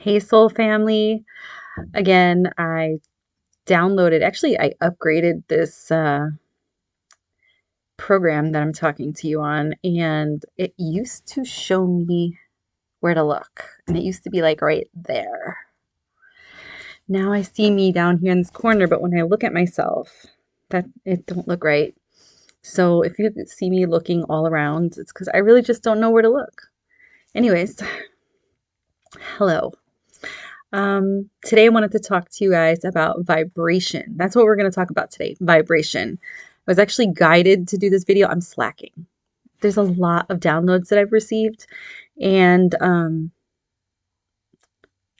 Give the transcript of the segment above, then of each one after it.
Hey, Soul Family. Again, I upgraded this program that I'm talking to you on, and it used to show me where to look. And it used to be like right there. Now I see me down here in this corner, but when I look at myself, that it don't look right. So if you see me looking all around, it's because I really just don't know where to look. Anyways, hello. Today I wanted to talk to you guys about vibration. That's what we're going to talk about today, vibration. I was actually guided to do this video. I'm slacking. There's a lot of downloads that I've received, and I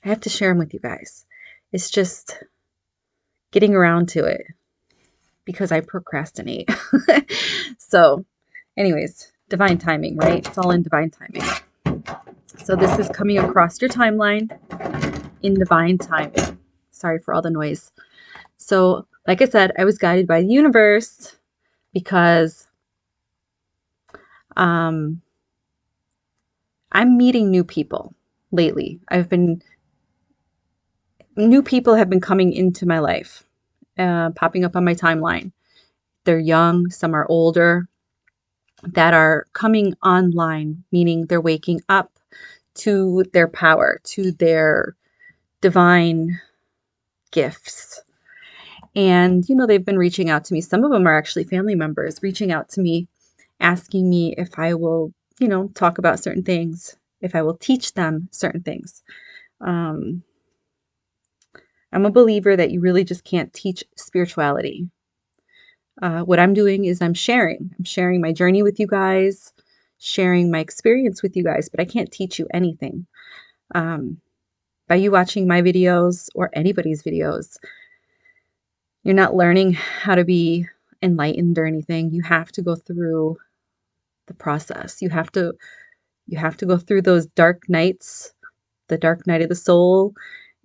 have to share them with you guys. It's just getting around to it because I procrastinate. So, anyways, divine timing, right? It's all in divine timing. So this is coming across your timeline in divine timing. Sorry for all the noise. So, like I said, I was guided by the universe because I'm meeting new people lately. New people have been coming into my life, popping up on my timeline. They're young, some are older, that are coming online, meaning they're waking up to their power, to their divine gifts. And, they've been reaching out to me. Some of them are actually family members reaching out to me, asking me if I will, talk about certain things, if I will teach them certain things. I'm a believer that you really just can't teach spirituality. What I'm doing is I'm sharing my journey with you guys, sharing my experience with you guys, but I can't teach you anything. By you watching my videos or anybody's videos, you're not learning how to be enlightened or anything. You have to go through the process. You have to go through those dark nights, the dark night of the soul,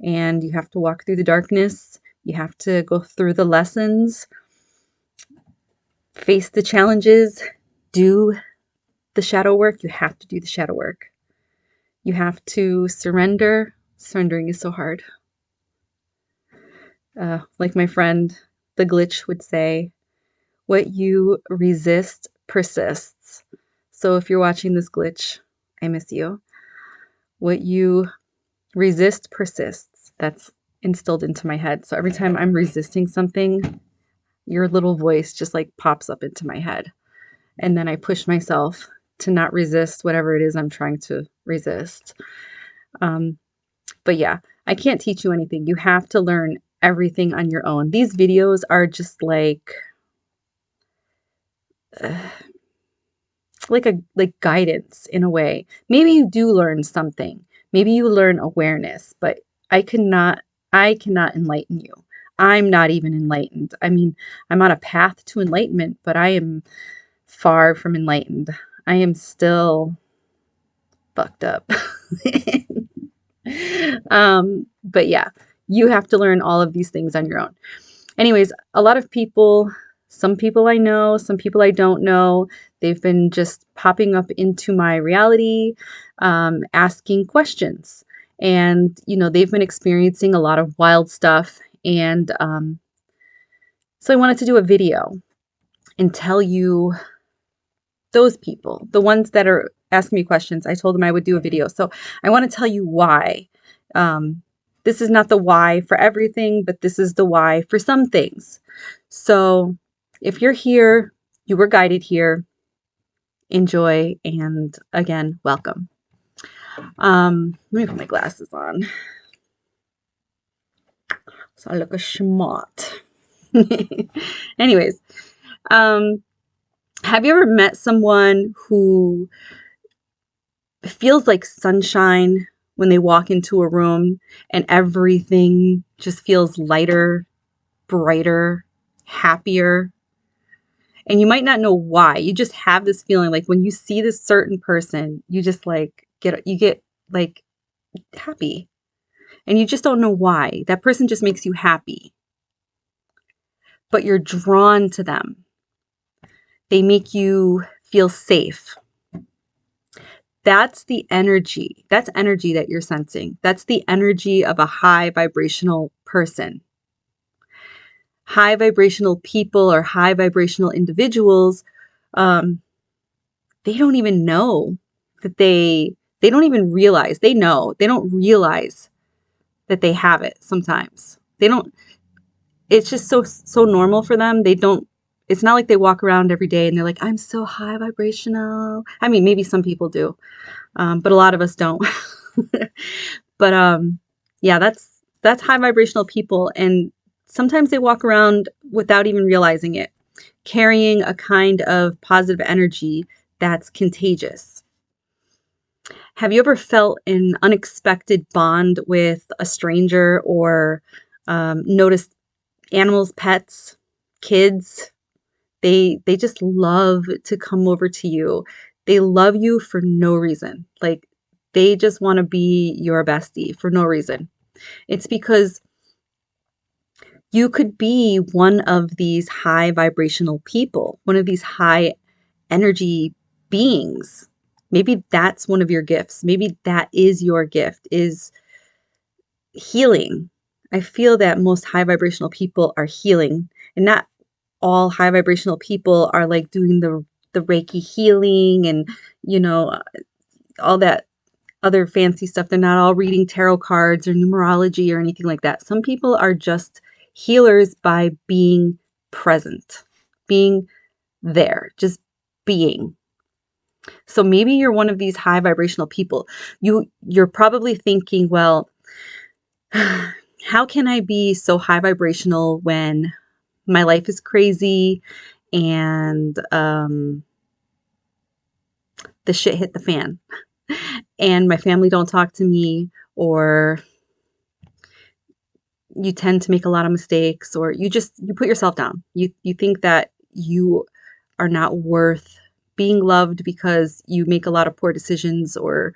and you have to walk through the darkness. You have to go through the lessons, face the challenges, do the shadow work. You have to do the shadow work. You have to surrender. Surrendering is so hard. Like my friend, the glitch, would say, what you resist persists. So if you're watching this glitch, I miss you. What you resist persists. That's instilled into my head. So every time I'm resisting something, your little voice just like pops up into my head. And then I push myself to not resist whatever it is I'm trying to resist. But yeah, I can't teach you anything. You have to learn everything on your own. These videos are just uh, like guidance in a way. Maybe you do learn something. Maybe you learn awareness, but I cannot enlighten you. I'm not even enlightened. I mean, I'm on a path to enlightenment, but I am far from enlightened. I am still fucked up. But yeah, you have to learn all of these things on your own. Anyways, a lot of people, some people I know, some people I don't know, they've been just popping up into my reality, asking questions. And, they've been experiencing a lot of wild stuff. And so I wanted to do a video and tell you those people, the ones that are asking me questions. I told them I would do a video. So I want to tell you why. This is not the why for everything, but this is the why for some things. So if you're here, you were guided here, enjoy, and again, welcome. Let me put my glasses on so I look a schmott. Anyways, have you ever met someone who feels like sunshine when they walk into a room and everything just feels lighter, brighter, happier? And you might not know why. You just have this feeling like when you see this certain person, you just get like happy. And you just don't know why. That person just makes you happy. But you're drawn to them. They make you feel safe. That's the energy. That's energy that you're sensing. That's the energy of a high vibrational person. High vibrational people or high vibrational individuals, um, they don't even know that they don't even realize. They know. They don't realize that they have it sometimes. They don't, it's just so normal for them. They don't, it's not like they walk around every day and they're like, I'm so high vibrational. I mean, maybe some people do, but a lot of us don't. But yeah, that's high vibrational people, and sometimes they walk around without even realizing it, carrying a kind of positive energy that's contagious. Have you ever felt an unexpected bond with a stranger, or noticed animals, pets, kids? They just love to come over to you. They love you for no reason. Like, they just want to be your bestie for no reason. It's because you could be one of these high vibrational people, one of these high energy beings. Maybe that's one of your gifts. Maybe that is your gift, is healing. I feel that most high vibrational people are healing, and not all high vibrational people are like doing the Reiki healing and, you know, all that other fancy stuff. They're not all reading tarot cards or numerology or anything like that. Some people are just healers by being present, being there, just being. So maybe you're one of these high vibrational people. You're probably thinking, well, how can I be so high vibrational when my life is crazy and the shit hit the fan and my family don't talk to me, or you tend to make a lot of mistakes, or you put yourself down. You think that you are not worth being loved because you make a lot of poor decisions, or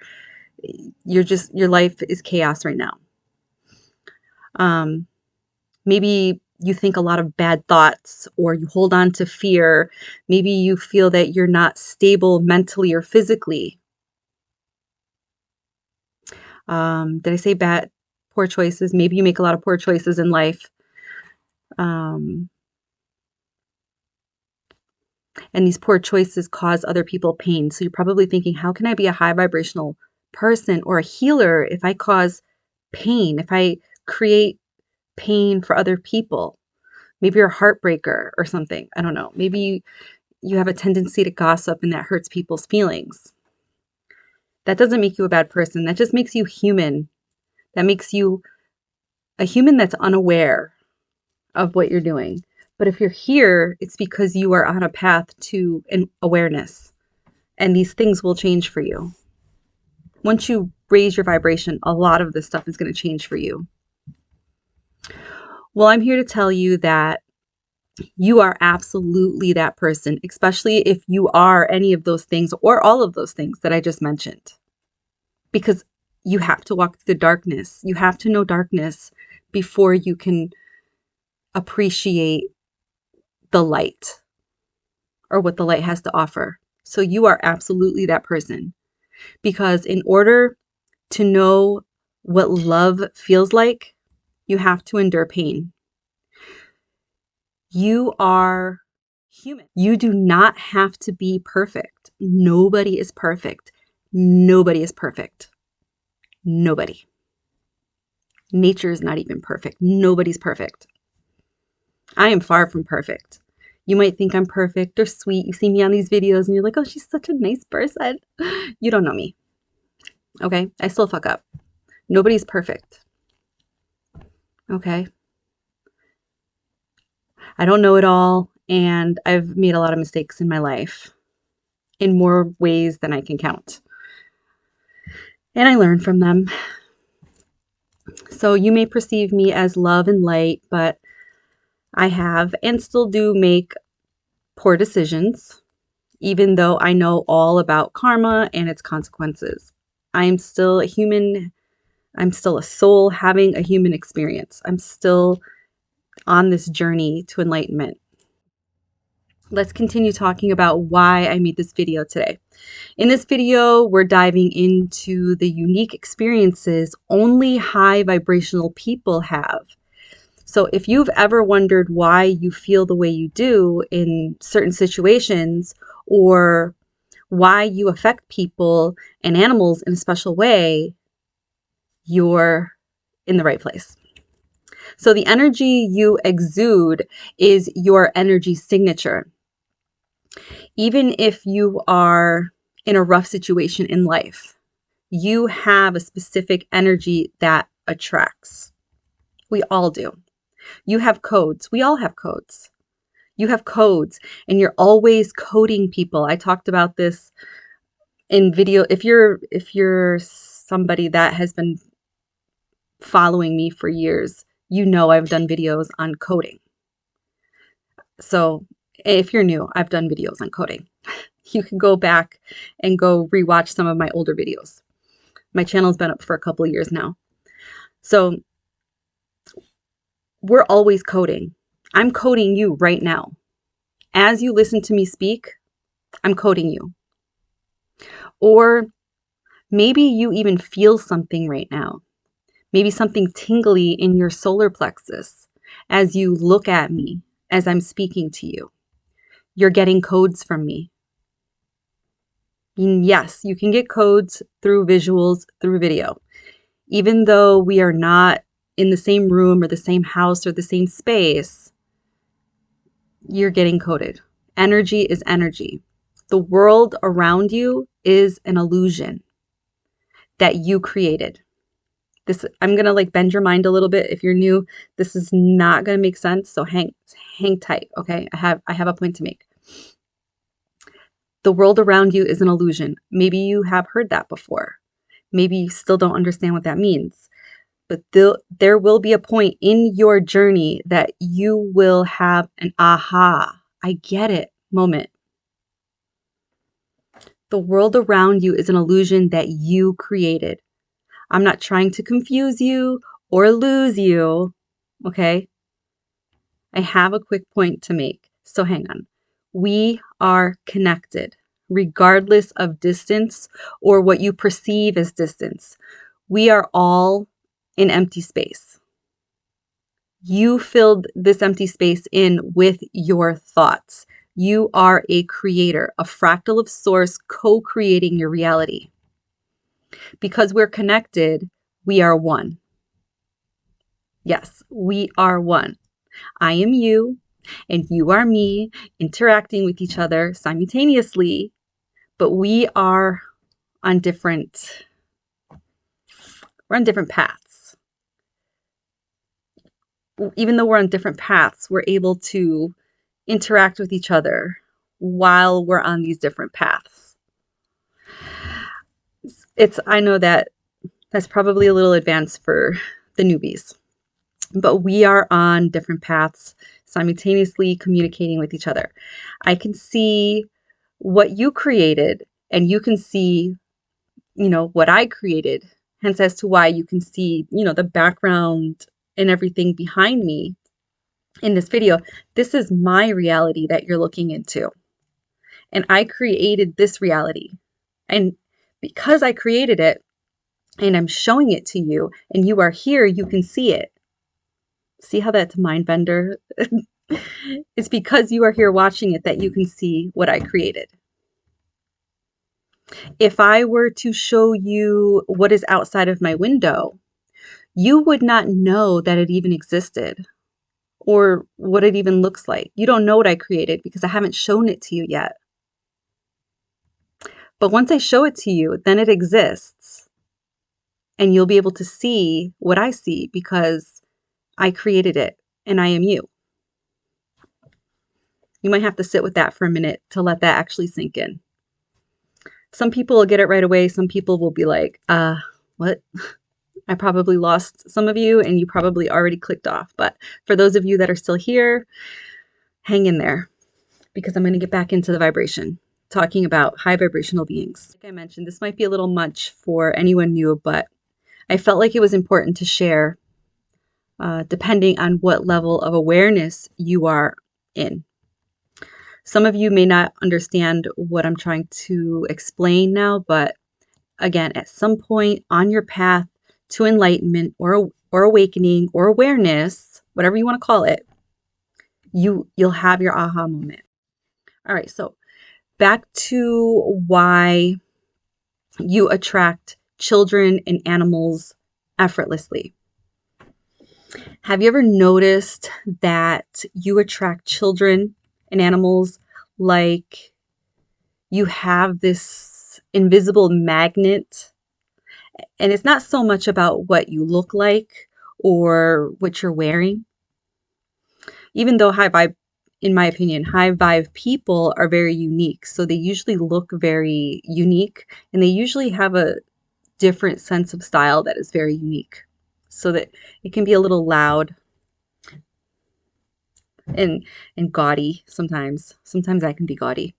your life is chaos right now. Maybe you think a lot of bad thoughts, or you hold on to fear. Maybe you feel that you're not stable mentally or physically. Did I say bad, poor choices? Maybe you make a lot of poor choices in life. Um, and these poor choices cause other people pain. So you're probably thinking, how can I be a high vibrational person or a healer if I cause pain, if I create pain for other people? Maybe you're a heartbreaker or something. I don't know. Maybe you have a tendency to gossip and that hurts people's feelings. That doesn't make you a bad person. That just makes you human. That makes you a human that's unaware of what you're doing. But if you're here, it's because you are on a path to an awareness, and these things will change for you. Once you raise your vibration, a lot of this stuff is going to change for you. Well, I'm here to tell you that you are absolutely that person, especially if you are any of those things or all of those things that I just mentioned. Because you have to walk through the darkness. You have to know darkness before you can appreciate the light or what the light has to offer. So you are absolutely that person. Because in order to know what love feels like, you have to endure pain. You are human. You do not have to be perfect. Nobody is perfect. Nobody is perfect. Nobody. Nature is not even perfect. Nobody's perfect. I am far from perfect. You might think I'm perfect or sweet. You see me on these videos and you're like, oh, she's such a nice person. You don't know me. Okay? I still fuck up. Nobody's perfect. Okay? I don't know it all, and I've made a lot of mistakes in my life in more ways than I can count. And I learn from them. So you may perceive me as love and light, but I have and still do make poor decisions, even though I know all about karma and its consequences. I'm still a human. I'm still a soul having a human experience. I'm still on this journey to enlightenment. let's continue talking about why I made this video today. In this video, we're diving into the unique experiences only high vibrational people have. So if you've ever wondered why you feel the way you do in certain situations, or why you affect people and animals in a special way, you're in the right place. So the energy you exude is your energy signature. Even if you are in a rough situation in life, you have a specific energy that attracts. We all do. You have codes. We all have codes. You have codes, and you're always coding people. I talked about this in video. If you're somebody that has been following me for years, you know I've done videos on coding. So if you're new, I've done videos on coding. You can go back and go rewatch some of my older videos. My channel's been up for a couple of years now. So we're always coding. I'm coding you right now. As you listen to me speak, I'm coding you. Or maybe you even feel something right now. Maybe something tingly in your solar plexus as you look at me, as I'm speaking to you. You're getting codes from me. And yes, you can get codes through visuals, through video. Even though we are not in the same room or the same house or the same space, you're getting coded. Energy is energy. The world around you is an illusion that you created. I'm going to bend your mind a little bit. If you're new, this is not going to make sense. So hang tight. Okay. I have a point to make. The world around you is an illusion. Maybe you have heard that before. Maybe you still don't understand what that means, but there will be a point in your journey that you will have an aha, I get it moment. The world around you is an illusion that you created. I'm not trying to confuse you or lose you, okay? I have a quick point to make, so hang on. We are connected, regardless of distance or what you perceive as distance. We are all in empty space. You filled this empty space in with your thoughts. You are a creator, a fractal of source, co-creating your reality. Because we're connected, we are one. Yes, we are one. I am you, and you are me, interacting with each other simultaneously, but we're on different paths. Even though we're on different paths, we're able to interact with each other while we're on these different paths. I know that's probably a little advanced for the newbies, but we are on different paths, simultaneously communicating with each other. I can see what you created, and you can see, what I created. Hence, as to why you can see, the background and everything behind me in this video. This is my reality that you're looking into. And I created this reality. And because I created it and I'm showing it to you and you are here, you can see it. See how that's mind bender? It's because you are here watching it that you can see what I created. If I were to show you what is outside of my window, you would not know that it even existed or what it even looks like. You don't know what I created because I haven't shown it to you yet. But once I show it to you, then it exists. And you'll be able to see what I see because I created it and I am you. You might have to sit with that for a minute to let that actually sink in. Some people will get it right away. Some people will be like, what? I probably lost some of you and you probably already clicked off. But for those of you that are still here, hang in there because I'm going to get back into the vibration, talking about high vibrational beings. Like I mentioned, this might be a little much for anyone new, but I felt like it was important to share depending on what level of awareness you are in. Some of you may not understand what I'm trying to explain now, but again, at some point on your path to enlightenment or awakening or awareness, whatever you want to call it, you'll have your aha moment. All right, so back to why you attract children and animals effortlessly. Have you ever noticed that you attract children and animals like you have this invisible magnet? And it's not so much about what you look like or what you're wearing. Even though high vibe, in my opinion, high vibe people are very unique. So they usually look very unique and they usually have a different sense of style that is very unique. So that it can be a little loud and gaudy sometimes. Sometimes I can be gaudy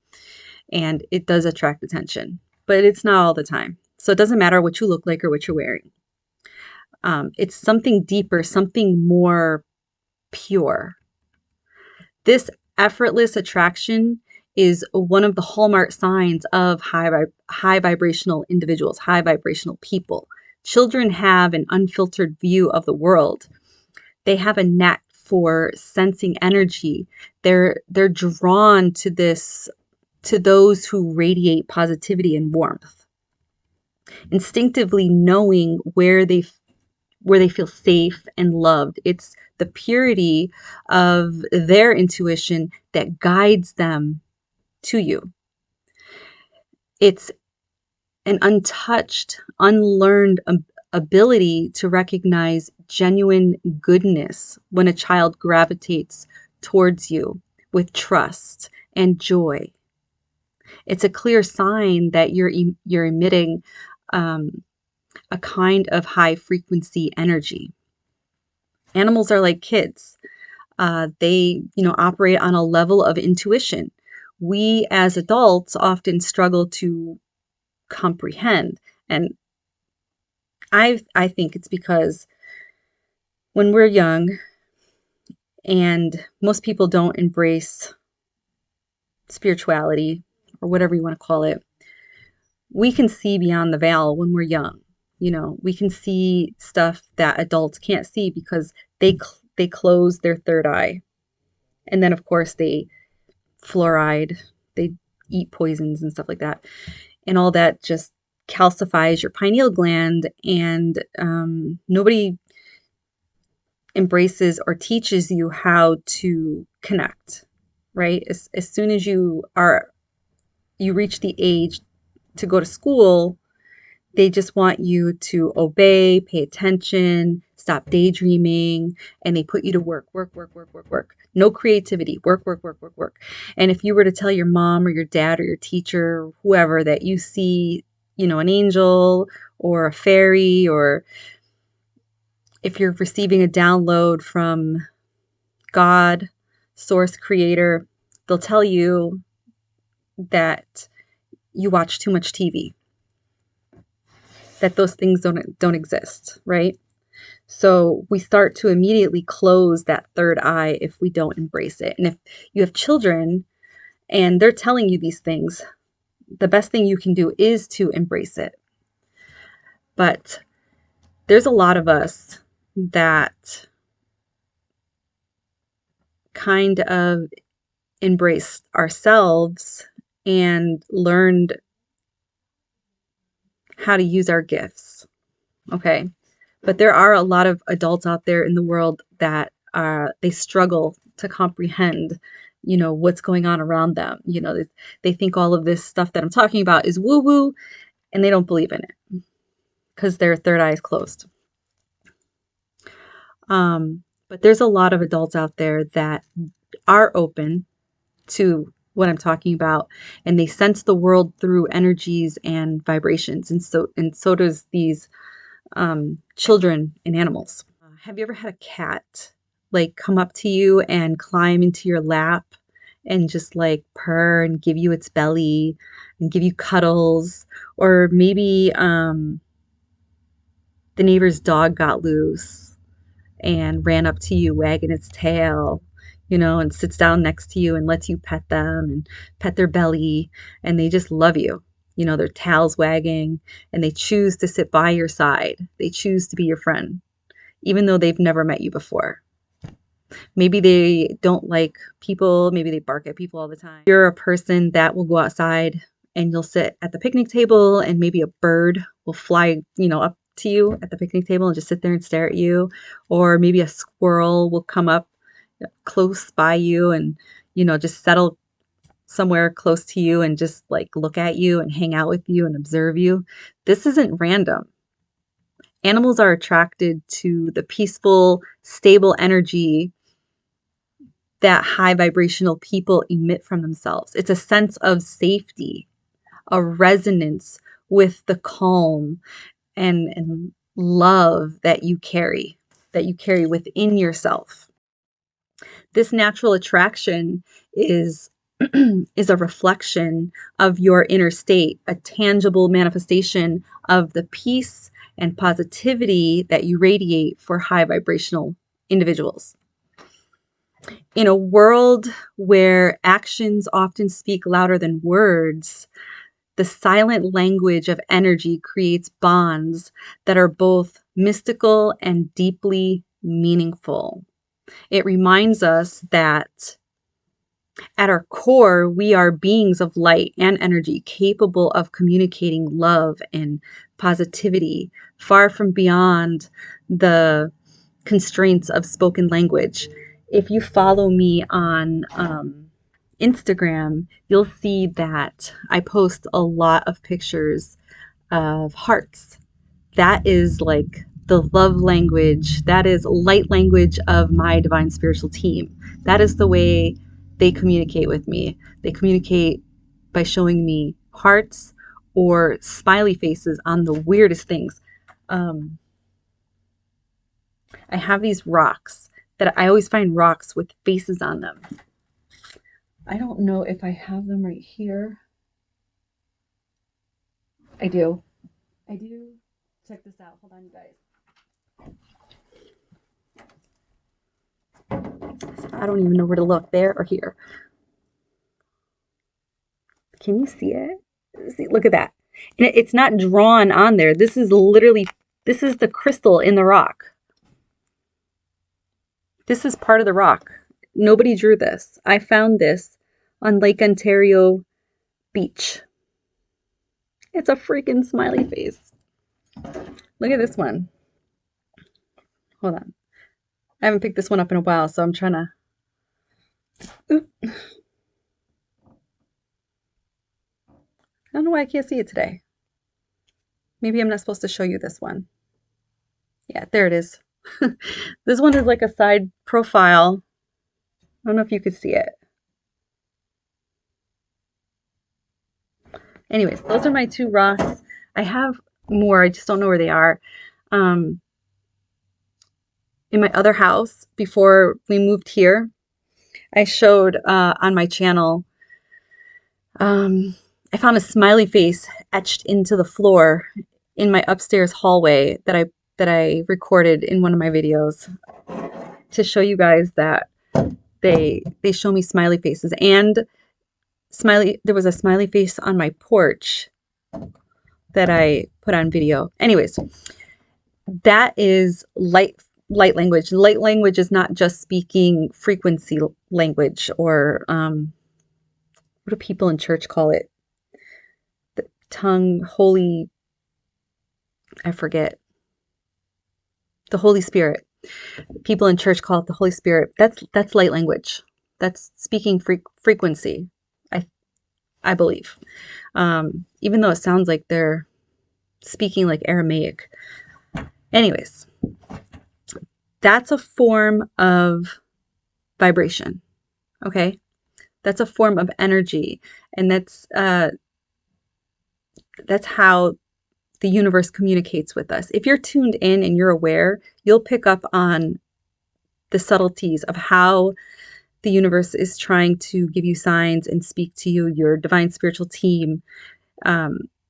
and it does attract attention, but it's not all the time. So it doesn't matter what you look like or what you're wearing. It's something deeper, something more pure. This effortless attraction is one of the hallmark signs of high vibrational individuals, high vibrational people. Children have an unfiltered view of the world. They have a knack for sensing energy. They're drawn to those who radiate positivity and warmth. Instinctively knowing where they feel safe and loved. It's the purity of their intuition that guides them to you. It's an untouched, unlearned ability to recognize genuine goodness when a child gravitates towards you with trust and joy. It's a clear sign that you're emitting a kind of high frequency energy. Animals are like kids. They, operate on a level of intuition. We as adults often struggle to comprehend. And I think it's because when we're young and most people don't embrace spirituality or whatever you want to call it, we can see beyond the veil when we're young. We can see stuff that adults can't see because they close their third eye. And then, of course, they fluoride, they eat poisons and stuff like that. And all that just calcifies your pineal gland. And nobody embraces or teaches you how to connect, right? As soon as you reach the age to go to school, they just want you to obey, pay attention, stop daydreaming, and they put you to work, work, work, work, work, work. No creativity, work, work, work, work, work. And if you were to tell your mom or your dad or your teacher, or whoever, that you see, an angel or a fairy, or if you're receiving a download from God, source creator, they'll tell you that you watch too much TV, that those things don't exist, right? So we start to immediately close that third eye if we don't embrace it. And if you have children and they're telling you these things, the best thing you can do is to embrace it. But there's a lot of us that kind of embraced ourselves and learned how to use our gifts. Okay. But there are a lot of adults out there in the world that they struggle to comprehend, what's going on around them. They think all of this stuff that I'm talking about is woo woo, and they don't believe in it because their third eye is closed. But there's a lot of adults out there that are open to what I'm talking about, and they sense the world through energies and vibrations, and so does these children and animals. Have you ever had a cat like come up to you and climb into your lap and just like purr and give you its belly and give you cuddles? Or maybe the neighbor's dog got loose and ran up to you wagging its tail, and sits down next to you and lets you pet them and pet their belly, and they just love you. Their tails wagging, and they choose to sit by your side. They choose to be your friend, even though they've never met you before. Maybe they don't like people. Maybe they bark at people all the time. You're a person that will go outside and you'll sit at the picnic table, and maybe a bird will fly, up to you at the picnic table and just sit there and stare at you. Or maybe a squirrel will come up close by you and, just settle somewhere close to you and just like look at you and hang out with you and observe you. This isn't random. Animals are attracted to the peaceful, stable energy that high vibrational people emit from themselves. It's a sense of safety, a resonance with the calm and love that you carry within yourself. This natural attraction is is a reflection of your inner state, a tangible manifestation of the peace and positivity that you radiate for high vibrational individuals. In a world where actions often speak louder than words, the silent language of energy creates bonds that are both mystical and deeply meaningful. It reminds us that at our core, we are beings of light and energy capable of communicating love and positivity far from beyond the constraints of spoken language. If you follow me on Instagram, you'll see that I post a lot of pictures of hearts. That is like the love language, that is light language of my divine spiritual team. That is the way they communicate with me. They communicate by showing me hearts or smiley faces on the weirdest things. I have these rocks that I always find rocks with faces on them. I don't know if I have them right here. I do. Check this out. Hold on, you guys. I don't even know where to look, there or here. Can you see it? See, look at that. And it's not drawn on there. This is the crystal in the rock. This is part of the rock. Nobody drew this. I found this on Lake Ontario Beach. It's a freaking smiley face. Look at this one. Hold on. I haven't picked this one up in a while, so I'm trying to... Oop. I don't know why I can't see it today. Maybe I'm not supposed to show you this one. Yeah, there it is. This one is like a side profile. I don't know if you could see it. Anyways, those are my two rocks. I have more, I just don't know where they are. In my other house, before we moved here, I showed on my channel, I found a smiley face etched into the floor in my upstairs hallway that I recorded in one of my videos to show you guys that they show me smiley faces. And there was a smiley face on my porch that I put on video. Anyways, that is light language. Light language is not just speaking frequency language, or what do people in church call it? The tongue, holy, I forget. The Holy Spirit. People in church call it the Holy Spirit. That's light language. That's speaking frequency, I believe. Even though it sounds like they're speaking like Aramaic. Anyways, that's a form of vibration. Okay? That's a form of energy. And that's how the universe communicates with us. If you're tuned in and you're aware, you'll pick up on the subtleties of how the universe is trying to give you signs and speak to you. Your divine spiritual team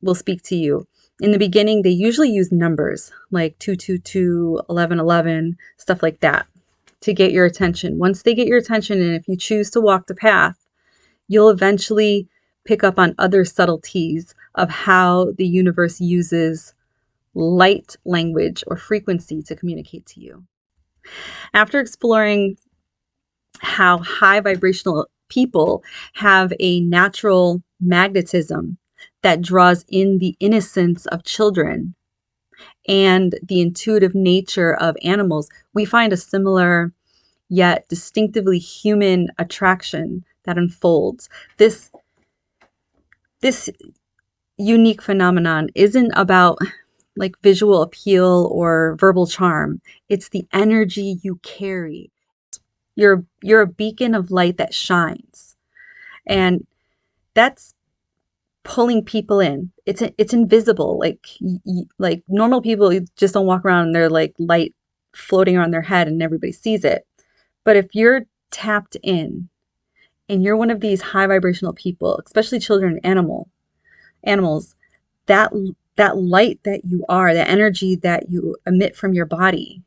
will speak to you. In the beginning, they usually use numbers like 222, 1111, stuff like that. to get your attention. Once they get your attention, and if you choose to walk the path, you'll eventually pick up on other subtleties of how the universe uses light language or frequency to communicate to you. After exploring how high vibrational people have a natural magnetism that draws in the innocence of children and the intuitive nature of animals, we find a similar yet distinctively human attraction that unfolds. This unique phenomenon isn't about like visual appeal or verbal charm. It's the energy you carry. You're a beacon of light that shines. And that's pulling people in. It's invisible. Like normal people just don't walk around and they're like light floating around their head and everybody sees it. But if you're tapped in and you're one of these high vibrational people, especially children and animals, that light that you are, the energy that you emit from your body,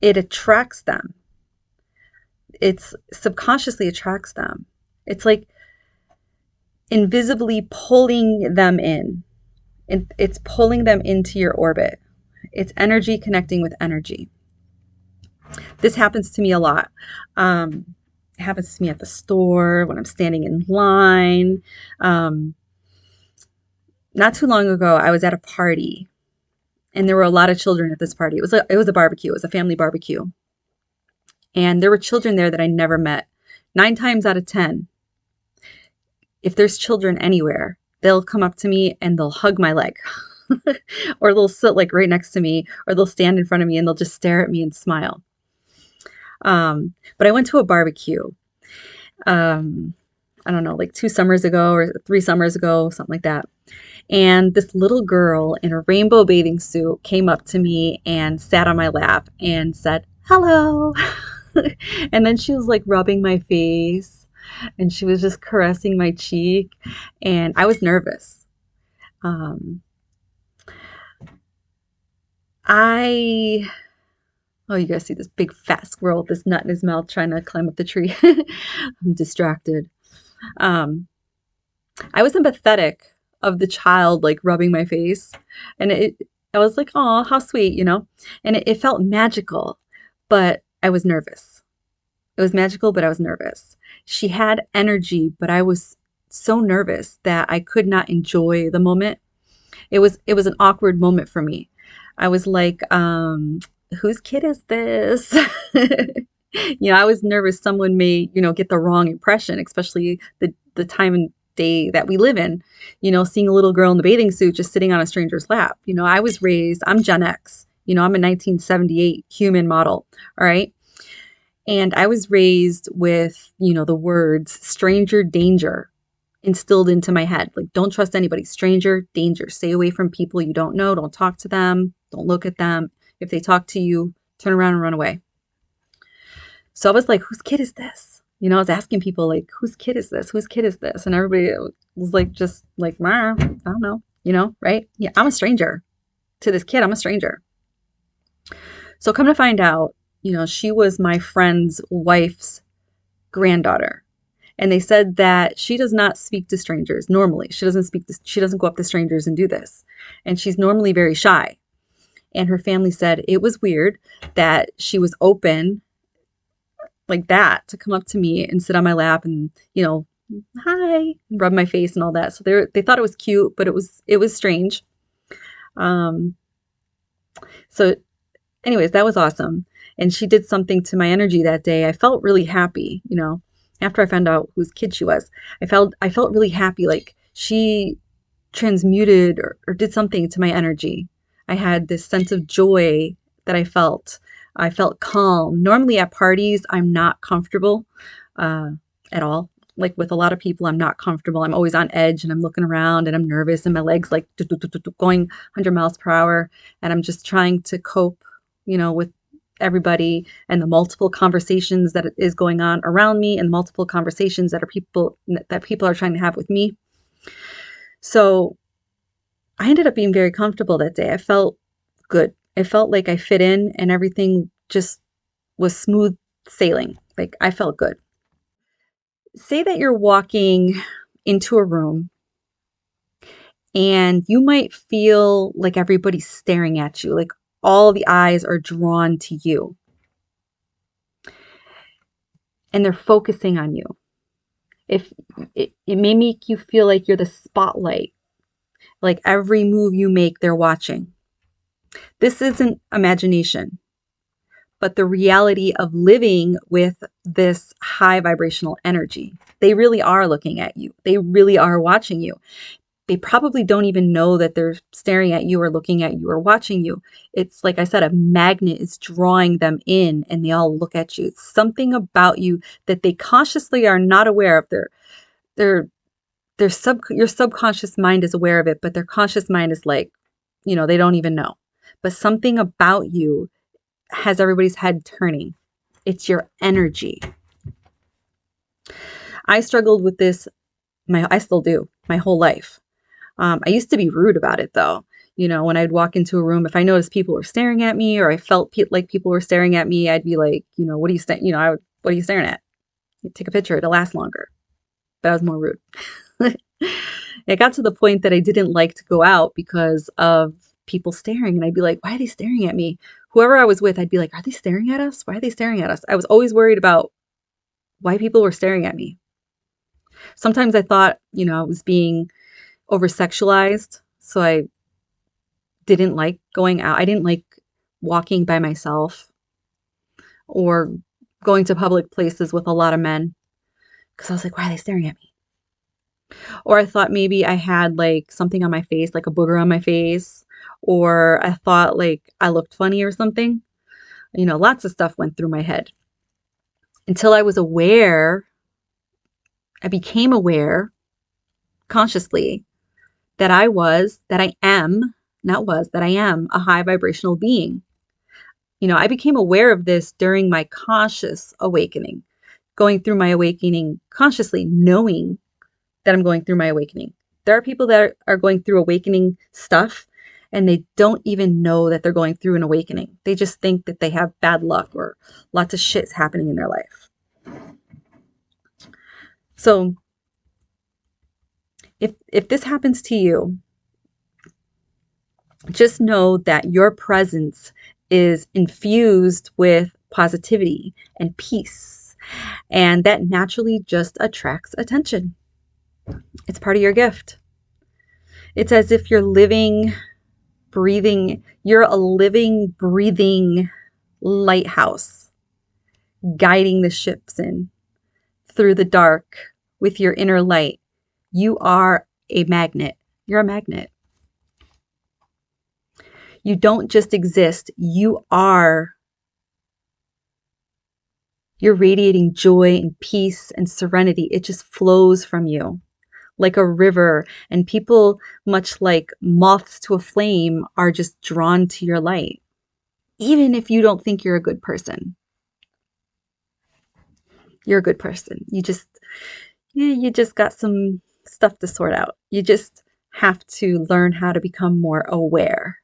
it attracts them. It's subconsciously attracts them. It's like invisibly pulling them in. It's pulling them into your orbit. It's energy connecting with energy. This happens to me a lot. It happens to me at the store, when I'm standing in line. Not too long ago, I was at a party, and there were a lot of children at this party. It was a barbecue. It was a family barbecue. And there were children there that I never met. 9 times out of 10, if there's children anywhere, they'll come up to me and they'll hug my leg. Or they'll sit like right next to me, or they'll stand in front of me and they'll just stare at me and smile. But I went to a barbecue, I don't know, like 2 summers ago or 3 summers ago, something like that. And this little girl in a rainbow bathing suit came up to me and sat on my lap and said, "Hello." And then she was like rubbing my face and she was just caressing my cheek. And I was nervous. Oh, you guys see this big fat squirrel with this nut in his mouth trying to climb up the tree. I'm distracted. Um, I was empathetic of the child like rubbing my face, and I was like, "Oh, how sweet," you know? And it felt magical, but I was nervous. It was magical, but I was nervous. She had energy, but I was so nervous that I could not enjoy the moment. It was an awkward moment for me. I was like, whose kid is this? I was nervous someone may, get the wrong impression, especially the time and day that we live in, seeing a little girl in the bathing suit just sitting on a stranger's lap. I'm Gen X, I'm a 1978 human model. All right. And I was raised with, the words stranger danger instilled into my head. Like, don't trust anybody. Stranger danger. Stay away from people you don't know. Don't talk to them. Don't look at them. If they talk to you, turn around and run away. So I was like, whose kid is this? I was asking people like, whose kid is this? Whose kid is this? And everybody was like, just like, I don't know, right? Yeah, I'm a stranger to this kid. I'm a stranger. So come to find out, she was my friend's wife's granddaughter. And they said that she does not speak to strangers normally. She doesn't go up to strangers and do this. And she's normally very shy. And her family said it was weird that she was open like that to come up to me and sit on my lap and, hi, rub my face and all that. So they thought it was cute, but it was strange. So anyways, that was awesome. And she did something to my energy that day. I felt really happy, after I found out whose kid she was. I felt really happy. Like she transmuted or did something to my energy. I had this sense of joy that I felt. I felt calm. Normally at parties, I'm not comfortable at all. Like with a lot of people, I'm not comfortable. I'm always on edge and I'm looking around and I'm nervous and my legs like going 100 miles per hour. And I'm just trying to cope, with everybody and the multiple conversations that is going on around me and multiple conversations that people are trying to have with me. So I ended up being very comfortable that day. I felt good. I felt like I fit in and everything just was smooth sailing. Like I felt good. Say that you're walking into a room and you might feel like everybody's staring at you, like all the eyes are drawn to you and they're focusing on you. If it may make you feel like you're the spotlight, like every move you make, they're watching. This isn't imagination, but the reality of living with this high vibrational energy. They really are looking at you. They really are watching you. They probably don't even know that they're staring at you or looking at you or watching you. It's like I said, a magnet is drawing them in and they all look at you. It's something about you that they consciously are not aware of. They're your subconscious mind is aware of it, but their conscious mind is like, they don't even know. But something about you has everybody's head turning. It's your energy. I struggled with this. I still do my whole life. I used to be rude about it though. When I'd walk into a room, if I noticed people were staring at me or I felt like people were staring at me, I'd be like, what are you what are you staring at? You take a picture, it'll last longer. But I was more rude. It got to the point that I didn't like to go out because of people staring. And I'd be like, why are they staring at me? Whoever I was with, I'd be like, are they staring at us? Why are they staring at us? I was always worried about why people were staring at me. Sometimes I thought, I was being over sexualized. So I didn't like going out. I didn't like walking by myself or going to public places with a lot of men because I was like, why are they staring at me? Or I thought maybe I had like something on my face, like a booger on my face, or I thought like I looked funny or something. Lots of stuff went through my head until I was aware. I became aware consciously that I am a high vibrational being. I became aware of this during my conscious awakening, going through my awakening consciously, knowing that I'm going through my awakening. There are people that are going through awakening stuff and they don't even know that they're going through an awakening. They just think that they have bad luck or lots of shit's happening in their life. So if this happens to you, just know that your presence is infused with positivity and peace, and that naturally just attracts attention. It's part of your gift. It's as if you're you're a living, breathing lighthouse, guiding the ships in through the dark with your inner light. You are a magnet. You're a magnet. You don't just exist. You're radiating joy and peace and serenity. It just flows from you like a river, and people, much like moths to a flame, are just drawn to your light. Even if you don't think you're a good person, you're a good person. You just got some stuff to sort out. You just have to learn how to become more aware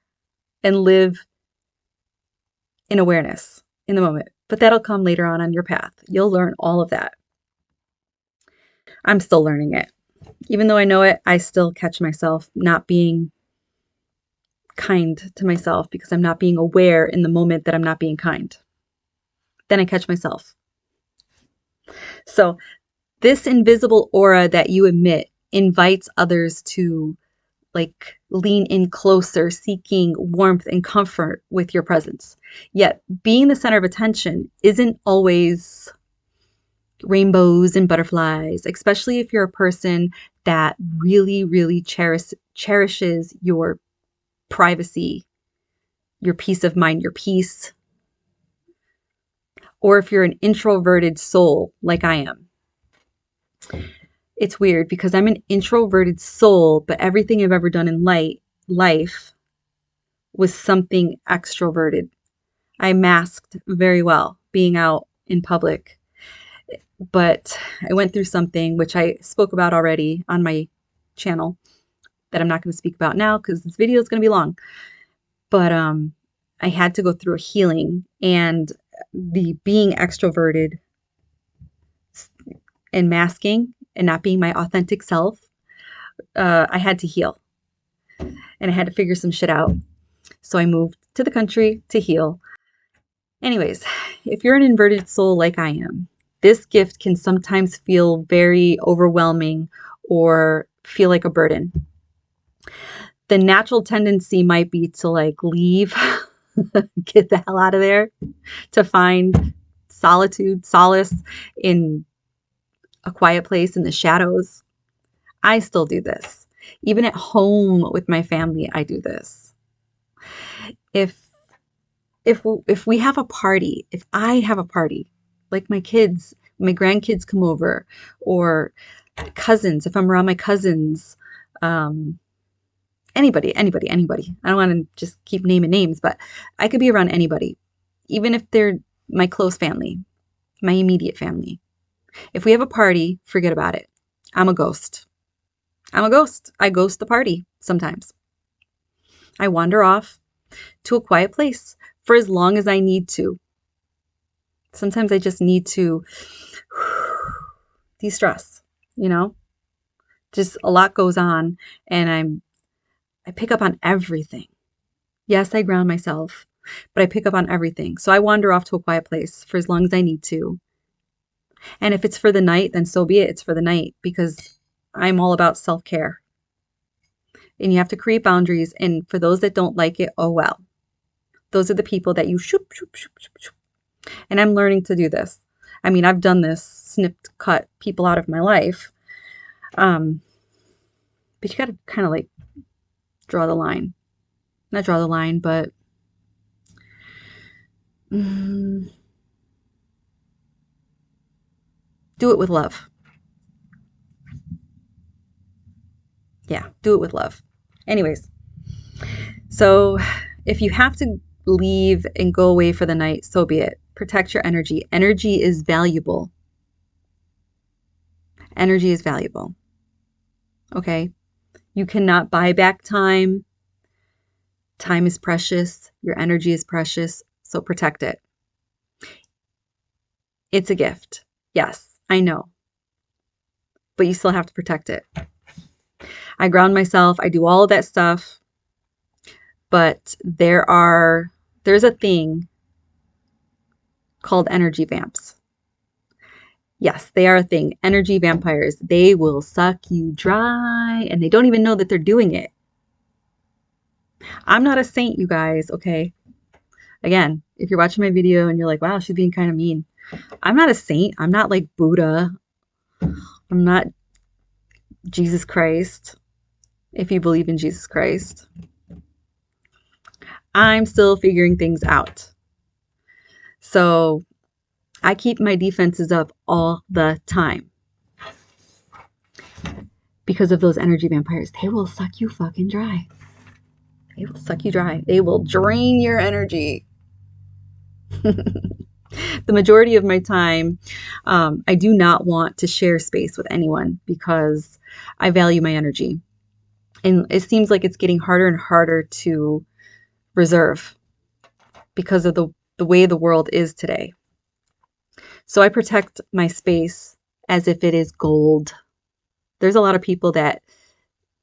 and live in awareness in the moment. But that'll come later on your path. You'll learn all of that. I'm still learning it. Even though I know it, I still catch myself not being kind to myself because I'm not being aware in the moment that I'm not being kind. Then I catch myself. So this invisible aura that you emit invites others to lean in closer, seeking warmth and comfort with your presence. Yet being the center of attention isn't always rainbows and butterflies, especially if you're a person that really, really cherishes your privacy, your peace of mind, your peace. Or if you're an introverted soul like I am. It's weird because I'm an introverted soul, but everything I've ever done in life was something extroverted. I masked very well being out in public, but I went through something which I spoke about already on my channel that I'm not going to speak about now because this video is going to be long. But I had to go through a healing, and the being extroverted and masking and not being my authentic self, I had to heal and I had to figure some shit out. So I moved to the country to heal. Anyways, if you're an inverted soul like I am, this gift can sometimes feel very overwhelming or feel like a burden. The natural tendency might be to like leave, get the hell out of there, to find solitude, solace in a quiet place in the shadows. I still do this. Even at home with my family, I do this. If if we have a party, if I have a party, like my kids, my grandkids come over, or cousins, if I'm around my cousins, um, anybody. I don't want to just keep naming names, but I could be around anybody, even if they're my close family, my immediate family. If we have a party, forget about it. I'm a ghost. I'm a ghost. I ghost the party sometimes. I wander off to a quiet place for as long as I need to. Sometimes I just need to de-stress, you know? Just a lot goes on and I pick up on everything. Yes, I ground myself, but I pick up on everything. So I wander off to a quiet place for as long as I need to. And if it's for the night, then so be it. It's for the night because I'm all about self-care. And you have to create boundaries. And for those that don't like it, oh well. Those are the people that you shoop, shoop, shoop, shoop, shoop. And I'm learning to do this. I mean, I've done this, snipped, cut people out of my life. But you got to kind of like draw the line. Not draw the line, but do it with love. Yeah, do it with love. Anyways, so if you have to leave and go away for the night, so be it. Protect your energy. Energy is valuable. Energy is valuable. Okay? You cannot buy back time. Time is precious. Your energy is precious. So protect it. It's a gift. Yes, I know. But you still have to protect it. I ground myself. I do all of that stuff. But there's a thing called energy vamps. Yes, they are a thing. Energy vampires. They will suck you dry and they don't even know that they're doing it. I'm not a saint, you guys, okay? Again, if you're watching my video and you're like, wow, she's being kind of mean. I'm not a saint. I'm not like Buddha. I'm not Jesus Christ, if you believe in Jesus Christ. I'm still figuring things out. So I keep my defenses up all the time because of those energy vampires. They will suck you fucking dry. They will suck you dry. They will drain your energy. The majority of my time, I do not want to share space with anyone because I value my energy. And it seems like it's getting harder and harder to reserve because of the way the world is today. So I protect my space as if it is gold. There's a lot of people that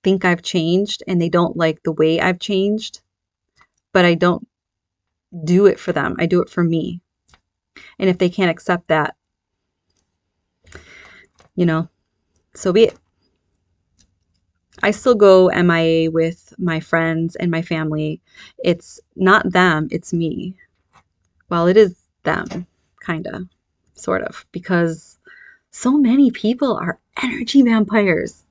think I've changed and they don't like the way I've changed, but I don't do it for them. I do it for me. And if they can't accept that, so be it. I still go MIA with my friends and my family. It's not them, it's me. Well, it is them, kind of, sort of, because so many people are energy vampires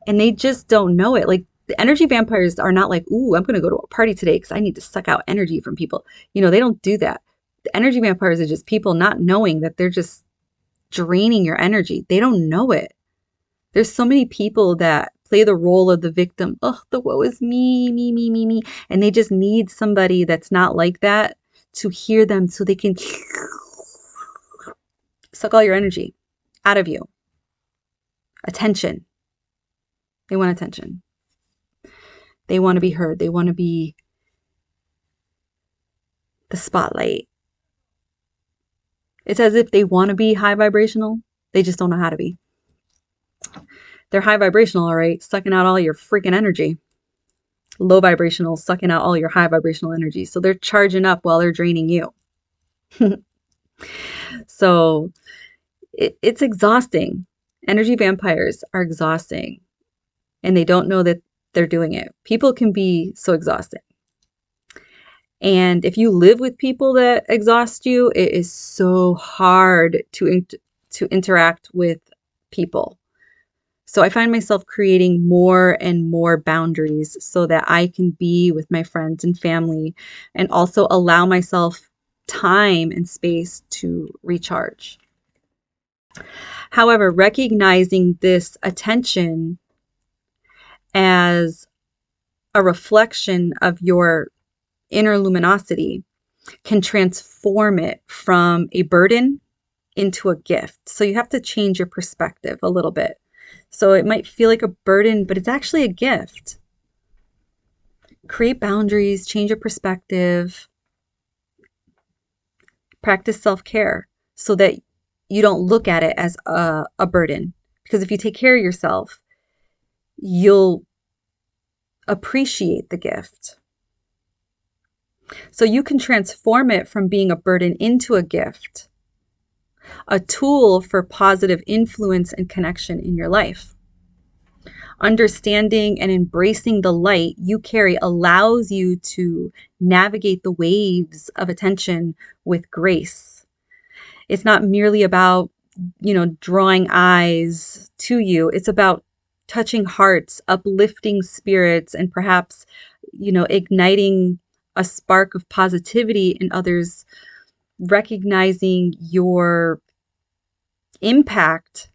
and they just don't know it. Like the energy vampires are not like, ooh, I'm going to go to a party today because I need to suck out energy from people. They don't do that. The energy vampires are just people not knowing that they're just draining your energy. They don't know it. There's so many people that play the role of the victim. Oh, the woe is me, me, me, me, me. And they just need somebody that's not like that to hear them so they can suck all your energy out of you. Attention. They want attention. They want to be heard. They want to be the spotlight. It's as if they want to be high vibrational. They just don't know how to be. They're high vibrational, all right, sucking out all your freaking energy. Low vibrational, sucking out all your high vibrational energy. So they're charging up while they're draining you. So it's exhausting. Energy vampires are exhausting, and they don't know that they're doing it. People can be so exhausting. And if you live with people that exhaust you, it is so hard to interact with people. So I find myself creating more and more boundaries so that I can be with my friends and family and also allow myself time and space to recharge. However, recognizing this attention as a reflection of your inner luminosity can transform it from a burden into a gift. So you have to change your perspective a little bit. So it might feel like a burden, but it's actually a gift. Create boundaries, change your perspective, practice self-care so that you don't look at it as a burden. Because if you take care of yourself, you'll appreciate the gift. So you can transform it from being a burden into a gift, a tool for positive influence and connection in your life. Understanding and embracing the light you carry allows you to navigate the waves of attention with grace. It's not merely about, drawing eyes to you. It's about touching hearts, uplifting spirits, and perhaps, igniting a spark of positivity in others. Recognizing your impact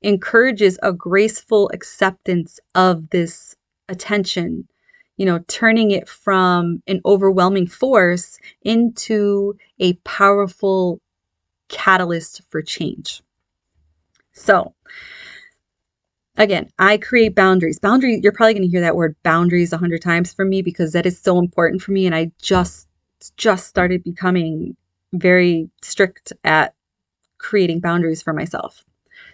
encourages a graceful acceptance of this attention, turning it from an overwhelming force into a powerful catalyst for change. So, again, I create boundaries. Boundary, you're probably going to hear that word boundaries 100 times from me because that is so important for me. And I just started becoming very strict at creating boundaries for myself.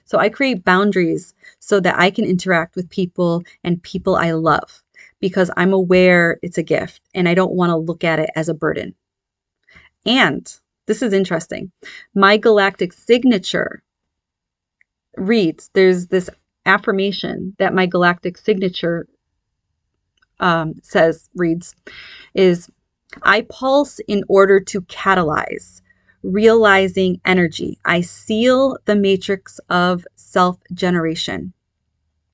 So I create boundaries so that I can interact with people and people I love because I'm aware it's a gift and I don't want to look at it as a burden. And this is interesting. My galactic signature reads, there's this affirmation that my galactic signature reads, I pulse in order to catalyze. Realizing energy. I seal the matrix of self-generation.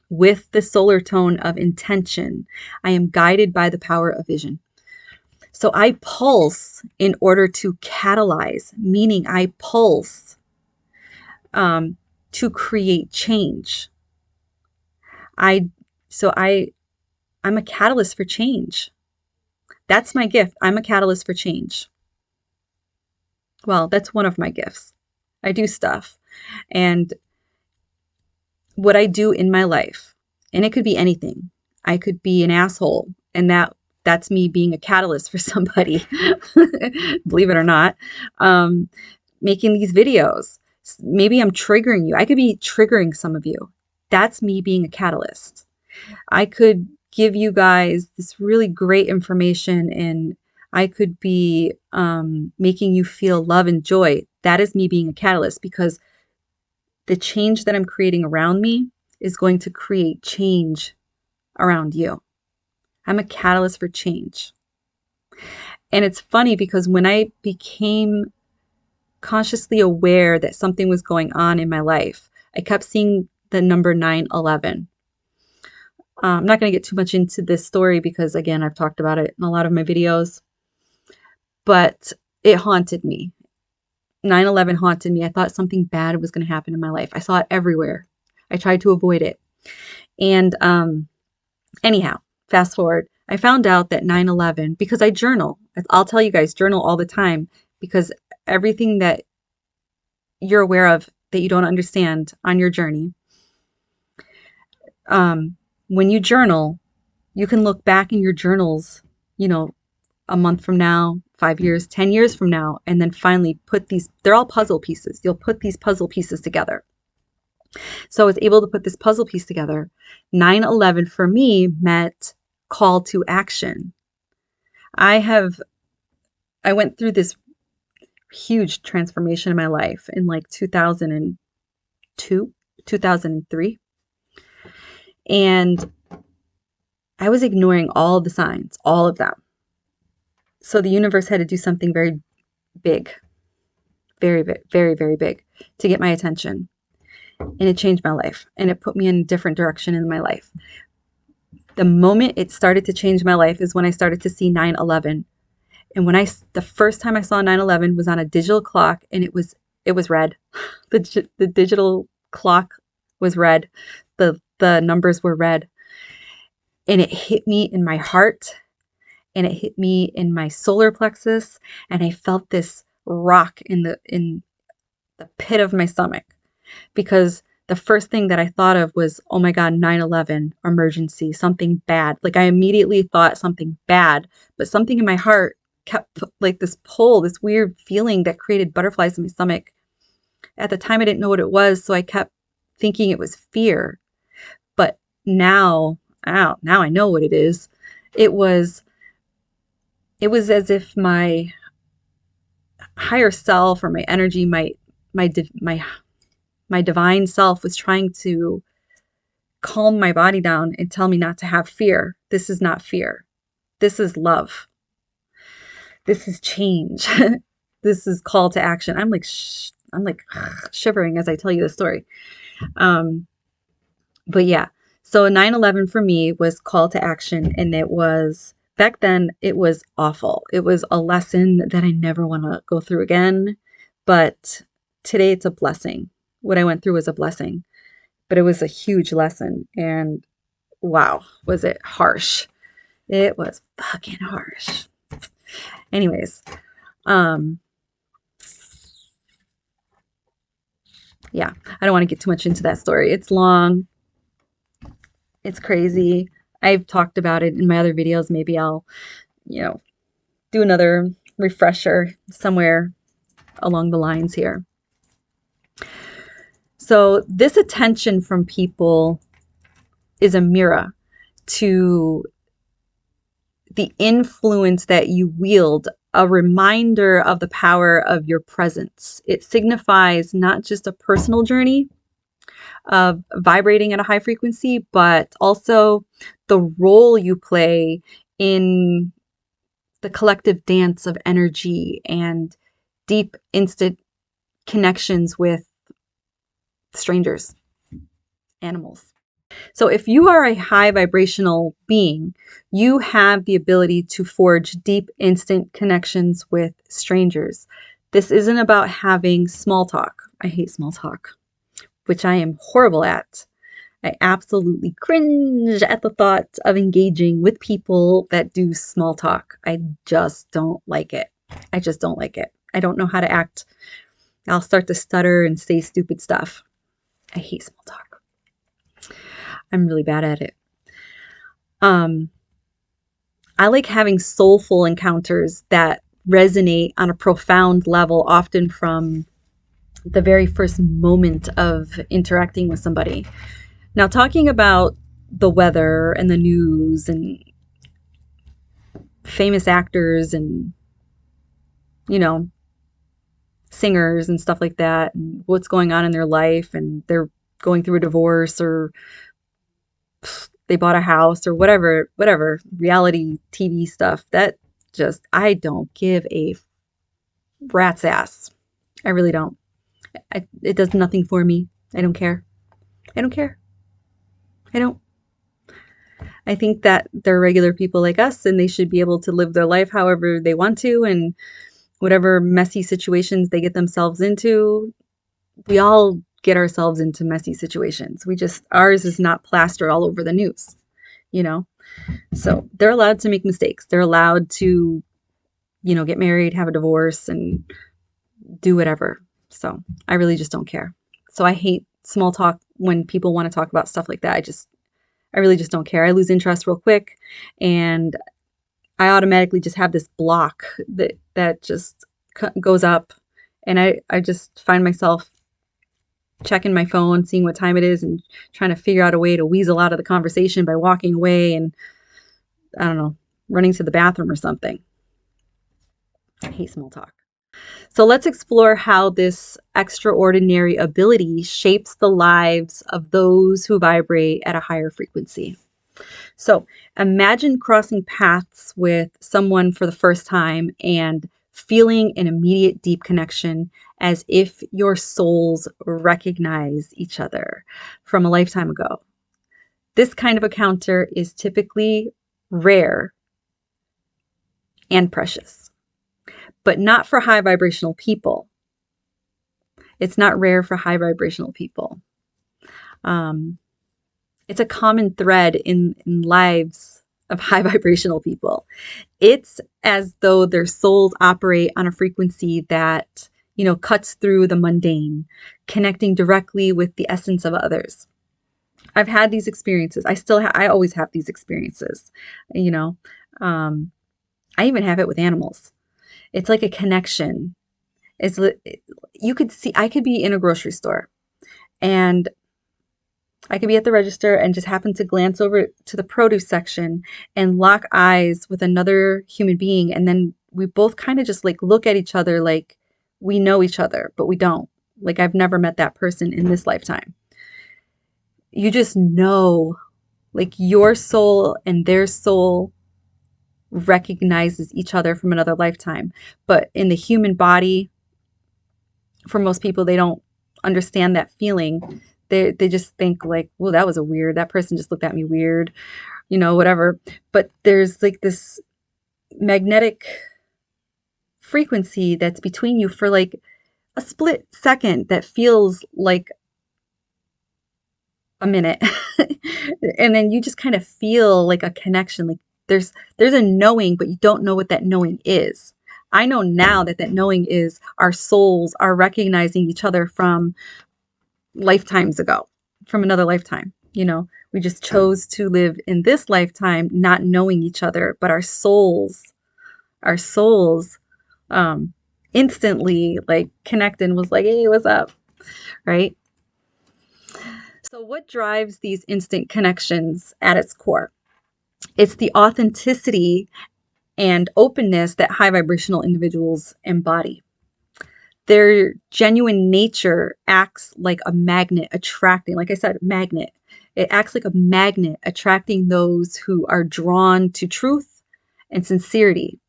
With the solar tone of intention, I am guided by the power of vision. So I pulse in order to catalyze, meaning I pulse to create change. I'm a catalyst for change. That's my gift. I'm a catalyst for change. Well, that's one of my gifts. I do stuff. And what I do in my life, and it could be anything. I could be an asshole, and that's me being a catalyst for somebody, believe it or not. Making these videos. Maybe I'm triggering you. I could be triggering some of you. That's me being a catalyst. I could give you guys this really great information and I could be making you feel love and joy. That is me being a catalyst because the change that I'm creating around me is going to create change around you. I'm a catalyst for change. And it's funny because when I became consciously aware that something was going on in my life, I kept seeing the number 9/11. I'm not going to get too much into this story because, again, I've talked about it in a lot of my videos, but it haunted me. 9/11 haunted me. I thought something bad was going to happen in my life. I saw it everywhere. I tried to avoid it. And anyhow, fast forward, I found out that 9/11, because I journal, I'll tell you guys, journal all the time because everything that you're aware of that you don't understand on your journey, when you journal, you can look back in your journals, a month from now, 5 years, 10 years from now, and then finally put these, they're all puzzle pieces. You'll put these puzzle pieces together. So I was able to put this puzzle piece together. 9/11 for me meant call to action. I have, I went through this huge transformation in my life in like 2002, 2003. And I was ignoring all of the signs, all of them. So the universe had to do something very big, very big, very, very big to get my attention. And it changed my life and it put me in a different direction in my life. The moment it started to change my life is when I started to see 9/11. And the first time I saw 9/11 was on a digital clock and it was red. The digital clock was red. The numbers were red. And it hit me in my heart and it hit me in my solar plexus and I felt this rock in the pit of my stomach because the first thing that I thought of was, oh my God, 9/11 emergency, something bad. Like I immediately thought something bad, but something in my heart kept like this pull, this weird feeling that created butterflies in my stomach. At the time, I didn't know what it was, so I kept thinking it was fear. But now I know what it is. It was as if my higher self or my energy, my divine self was trying to calm my body down and tell me not to have fear. This is not fear. This is love. This is change. This is call to action. I'm like shivering as I tell you the story. But yeah, so 9/11 for me was call to action. And it was, back then, it was awful. It was a lesson that I never want to go through again. But today it's a blessing. What I went through was a blessing, but it was a huge lesson. And wow, was it harsh. It was fucking harsh. Anyways, yeah, I don't want to get too much into that story. It's long. It's crazy. I've talked about it in my other videos. Maybe I'll, do another refresher somewhere along the lines here. So this attention from people is a mirror to the influence that you wield, a reminder of the power of your presence. It signifies not just a personal journey of vibrating at a high frequency, but also the role you play in the collective dance of energy and deep, instant connections with strangers, animals. So if you are a high vibrational being, you have the ability to forge deep, instant connections with strangers. This isn't about having small talk. I hate small talk, which I am horrible at. I absolutely cringe at the thought of engaging with people that do small talk. I just don't like it. I just don't like it. I don't know how to act. I'll start to stutter and say stupid stuff. I hate small talk. I'm really bad at it. I like having soulful encounters that resonate on a profound level, often from the very first moment of interacting with somebody. Now, talking about the weather and the news and famous actors and, singers and stuff like that, and what's going on in their life, and they're going through a divorce or they bought a house or whatever, reality TV stuff, that just, I don't give a rat's ass. I really don't. It does nothing for me. I don't care. I don't care. I don't. I think that they're regular people like us and they should be able to live their life however they want to, and whatever messy situations they get themselves into. We all get ourselves into messy situations. Ours is not plastered all over the news, So they're allowed to make mistakes. They're allowed to, get married, have a divorce, and do whatever. So I really just don't care. So I hate small talk when people want to talk about stuff like that. I really just don't care. I lose interest real quick. And I automatically just have this block that just goes up, and I just find myself checking my phone, seeing what time it is, and trying to figure out a way to weasel out of the conversation by walking away and, I don't know, running to the bathroom or something. I hate small talk. So let's explore how this extraordinary ability shapes the lives of those who vibrate at a higher frequency. So imagine crossing paths with someone for the first time and feeling an immediate deep connection, as if your souls recognize each other from a lifetime ago. This kind of encounter is typically rare and precious, but not for high vibrational people. It's not rare for high vibrational people. Um, it's a common thread in lives of high vibrational people. It's as though their souls operate on a frequency that, cuts through the mundane, connecting directly with the essence of others. I've had these experiences. I always have these experiences, you know. Um, I even have it with animals. It's like a connection. It's you could see I could be in a grocery store, and I could be at the register and just happen to glance over to the produce section and lock eyes with another human being. And then we both kind of just like look at each other like we know each other, but we don't. Like I've never met that person in this lifetime. You just know, like your soul and their soul recognizes each other from another lifetime. But in the human body, for most people, they don't understand that feeling. They just think like, well, that was that person just looked at me weird, whatever. But there's like this magnetic frequency that's between you for like a split second that feels like a minute. And then you just kind of feel like a connection. Like there's a knowing, but you don't know what that knowing is. I know now that knowing is our souls are recognizing each other from lifetimes ago, from another lifetime. We just chose to live in this lifetime not knowing each other, but our souls um instantly like connected and was like, hey, what's up? Right? So what drives these instant connections at its core? It's the authenticity and openness that high vibrational individuals embody. Their genuine nature acts like a magnet attracting, like I said, magnet. It acts like a magnet attracting those who are drawn to truth and sincerity.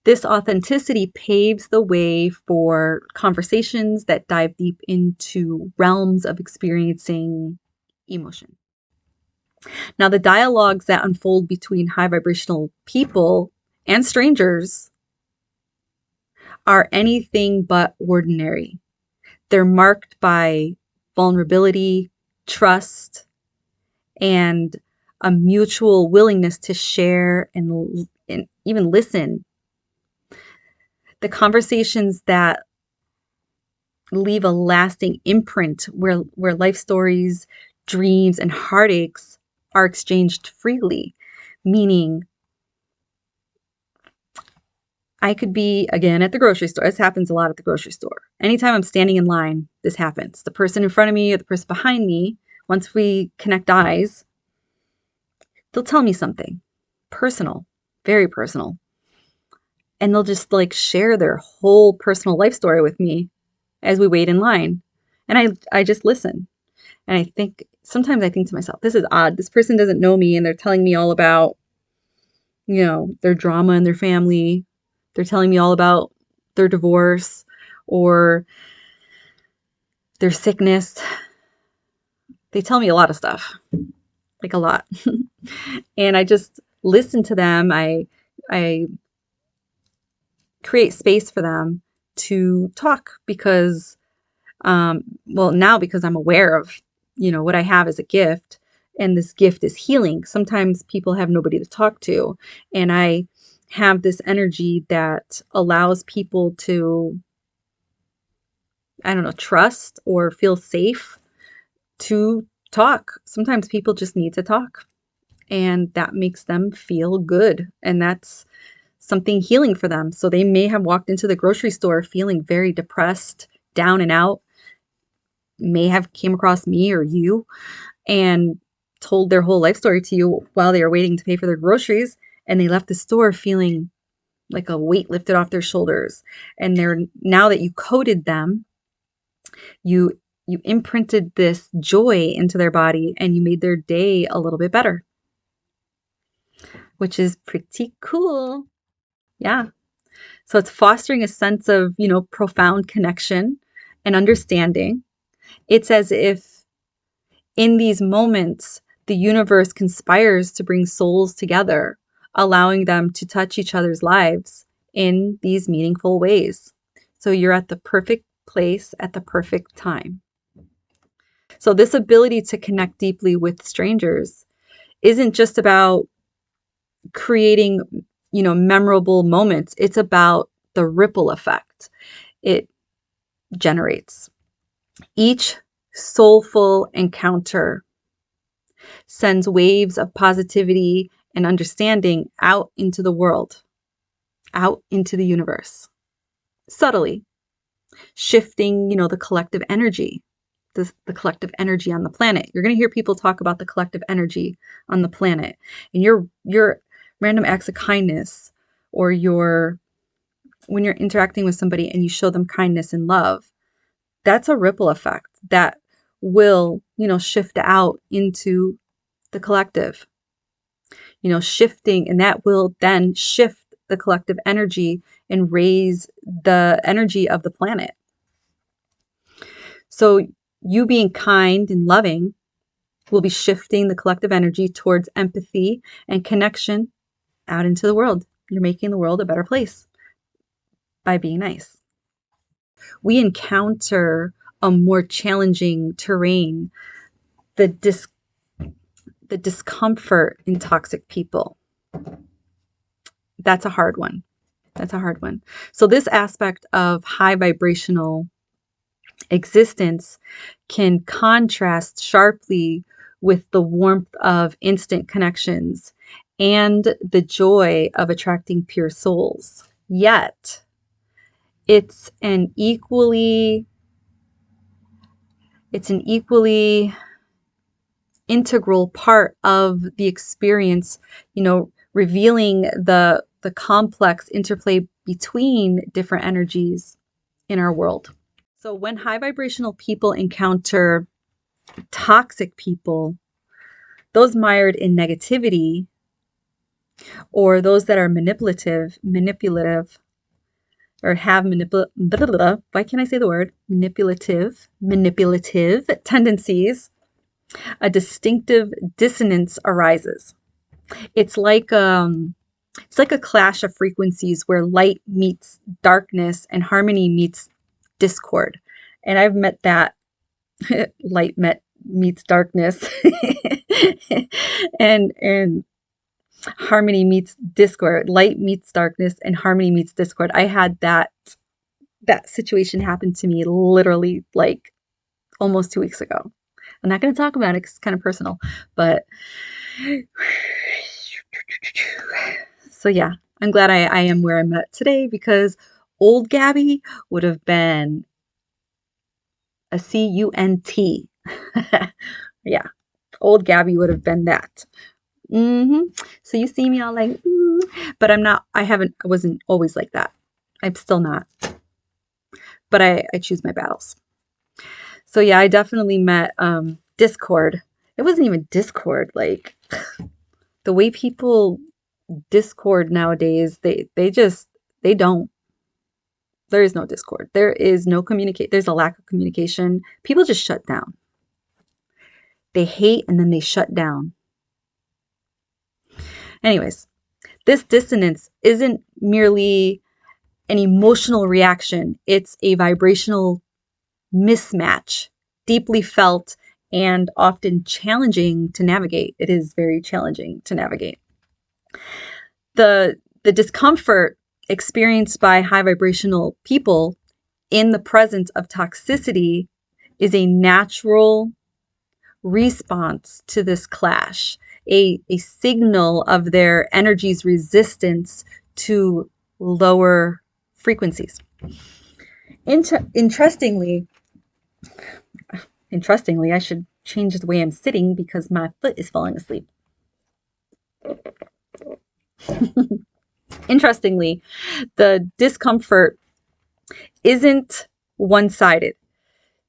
This authenticity paves the way for conversations that dive deep into realms of experiencing emotion. Now, the dialogues that unfold between high vibrational people and strangers are anything but ordinary. They're marked by vulnerability, trust, and a mutual willingness to share and even listen. The conversations that leave a lasting imprint where life stories, dreams, and heartaches are exchanged freely, meaning I could be, again, at the grocery store. This happens a lot at the grocery store. Anytime I'm standing in line, this happens. The person in front of me or the person behind me, once we connect eyes, they'll tell me something personal, very personal. And they'll just like share their whole personal life story with me as we wait in line. And I just listen. And sometimes I think to myself, this is odd. This person doesn't know me and they're telling me all about, their drama in their family. They're telling me all about their divorce or their sickness. They tell me a lot of stuff, like a lot. And I just listen to them. I create space for them to talk because, now because I'm aware of, what I have as a gift, and this gift is healing. Sometimes people have nobody to talk to, and I have this energy that allows people to, I don't know, trust or feel safe to talk. Sometimes people just need to talk. and that makes them feel good. And that's something healing for them. So they may have walked into the grocery store feeling very depressed, down and out, may have came across me or you and told their whole life story to you while they were waiting to pay for their groceries, and they left the store feeling like a weight lifted off their shoulders. And they're now that you coded them, you imprinted this joy into their body and you made their day a little bit better, which is pretty cool. Yeah. So it's fostering a sense of, profound connection and understanding. It's as if in these moments, the universe conspires to bring souls together, allowing them to touch each other's lives in these meaningful ways. So you're at the perfect place at the perfect time. So this ability to connect deeply with strangers isn't just about creating, memorable moments. It's about the ripple effect it generates. Each soulful encounter sends waves of positivity and understanding out into the world, out into the universe, subtly shifting, the collective energy, the collective energy on the planet. You're going to hear people talk about the collective energy on the planet, and your random acts of kindness, or when you're interacting with somebody and you show them kindness and love, that's a ripple effect that will, shift out into the collective, shifting, and that will then shift the collective energy and raise the energy of the planet. So you being kind and loving will be shifting the collective energy towards empathy and connection out into the world. You're making the world a better place by being nice. We encounter a more challenging terrain, the discomfort in toxic people. That's a hard one. So this aspect of high vibrational existence can contrast sharply with the warmth of instant connections and the joy of attracting pure souls. Yet, it's an equally integral part of the experience, revealing the complex interplay between different energies in our world. So when high vibrational people encounter toxic people, those mired in negativity, or those that are manipulative, or have why can't I say the word? Manipulative tendencies, a distinctive dissonance arises. It's like a clash of frequencies where light meets darkness and harmony meets discord. And I've met that meets darkness and harmony meets discord. Light meets darkness and harmony meets discord. I had that situation happen to me literally like almost 2 weeks ago. I'm not going to talk about it because it's kind of personal, but so yeah, I'm glad I am where I'm at today, because old Gabby would have been a CUNT. Yeah, old Gabby would have been that. So you see me all like, but I wasn't always like that. I'm still not. But I choose my battles. So yeah, I definitely met discord. It wasn't even discord. Like the way people discord nowadays, they don't. There is no discord. There is no communicate. There's a lack of communication. People just shut down. They hate and then they shut down. Anyways, this dissonance isn't merely an emotional reaction. It's a vibrational mismatch, deeply felt and often challenging to navigate. It is very challenging to navigate. The discomfort experienced by high vibrational people in the presence of toxicity is a natural response to this clash. a signal of their energy's resistance to lower frequencies. Interestingly, I should change the way I'm sitting because my foot is falling asleep. Interestingly, the discomfort isn't one-sided.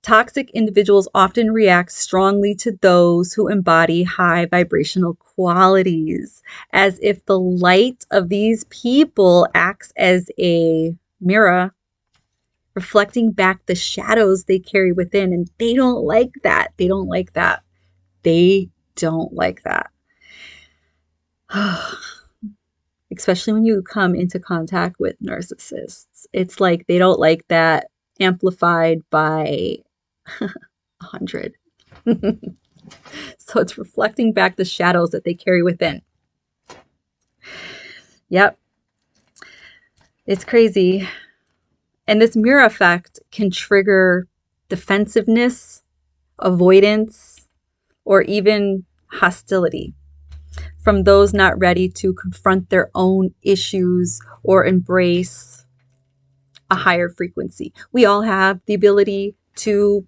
Toxic individuals often react strongly to those who embody high vibrational qualities, as if the light of these people acts as a mirror, reflecting back the shadows they carry within. And they don't like that. They don't like that. They don't like that. Especially when you come into contact with narcissists. It's like they don't like that amplified by 100. So it's reflecting back the shadows that they carry within. Yep. It's crazy. And this mirror effect can trigger defensiveness, avoidance, or even hostility from those not ready to confront their own issues or embrace a higher frequency. We all have the ability to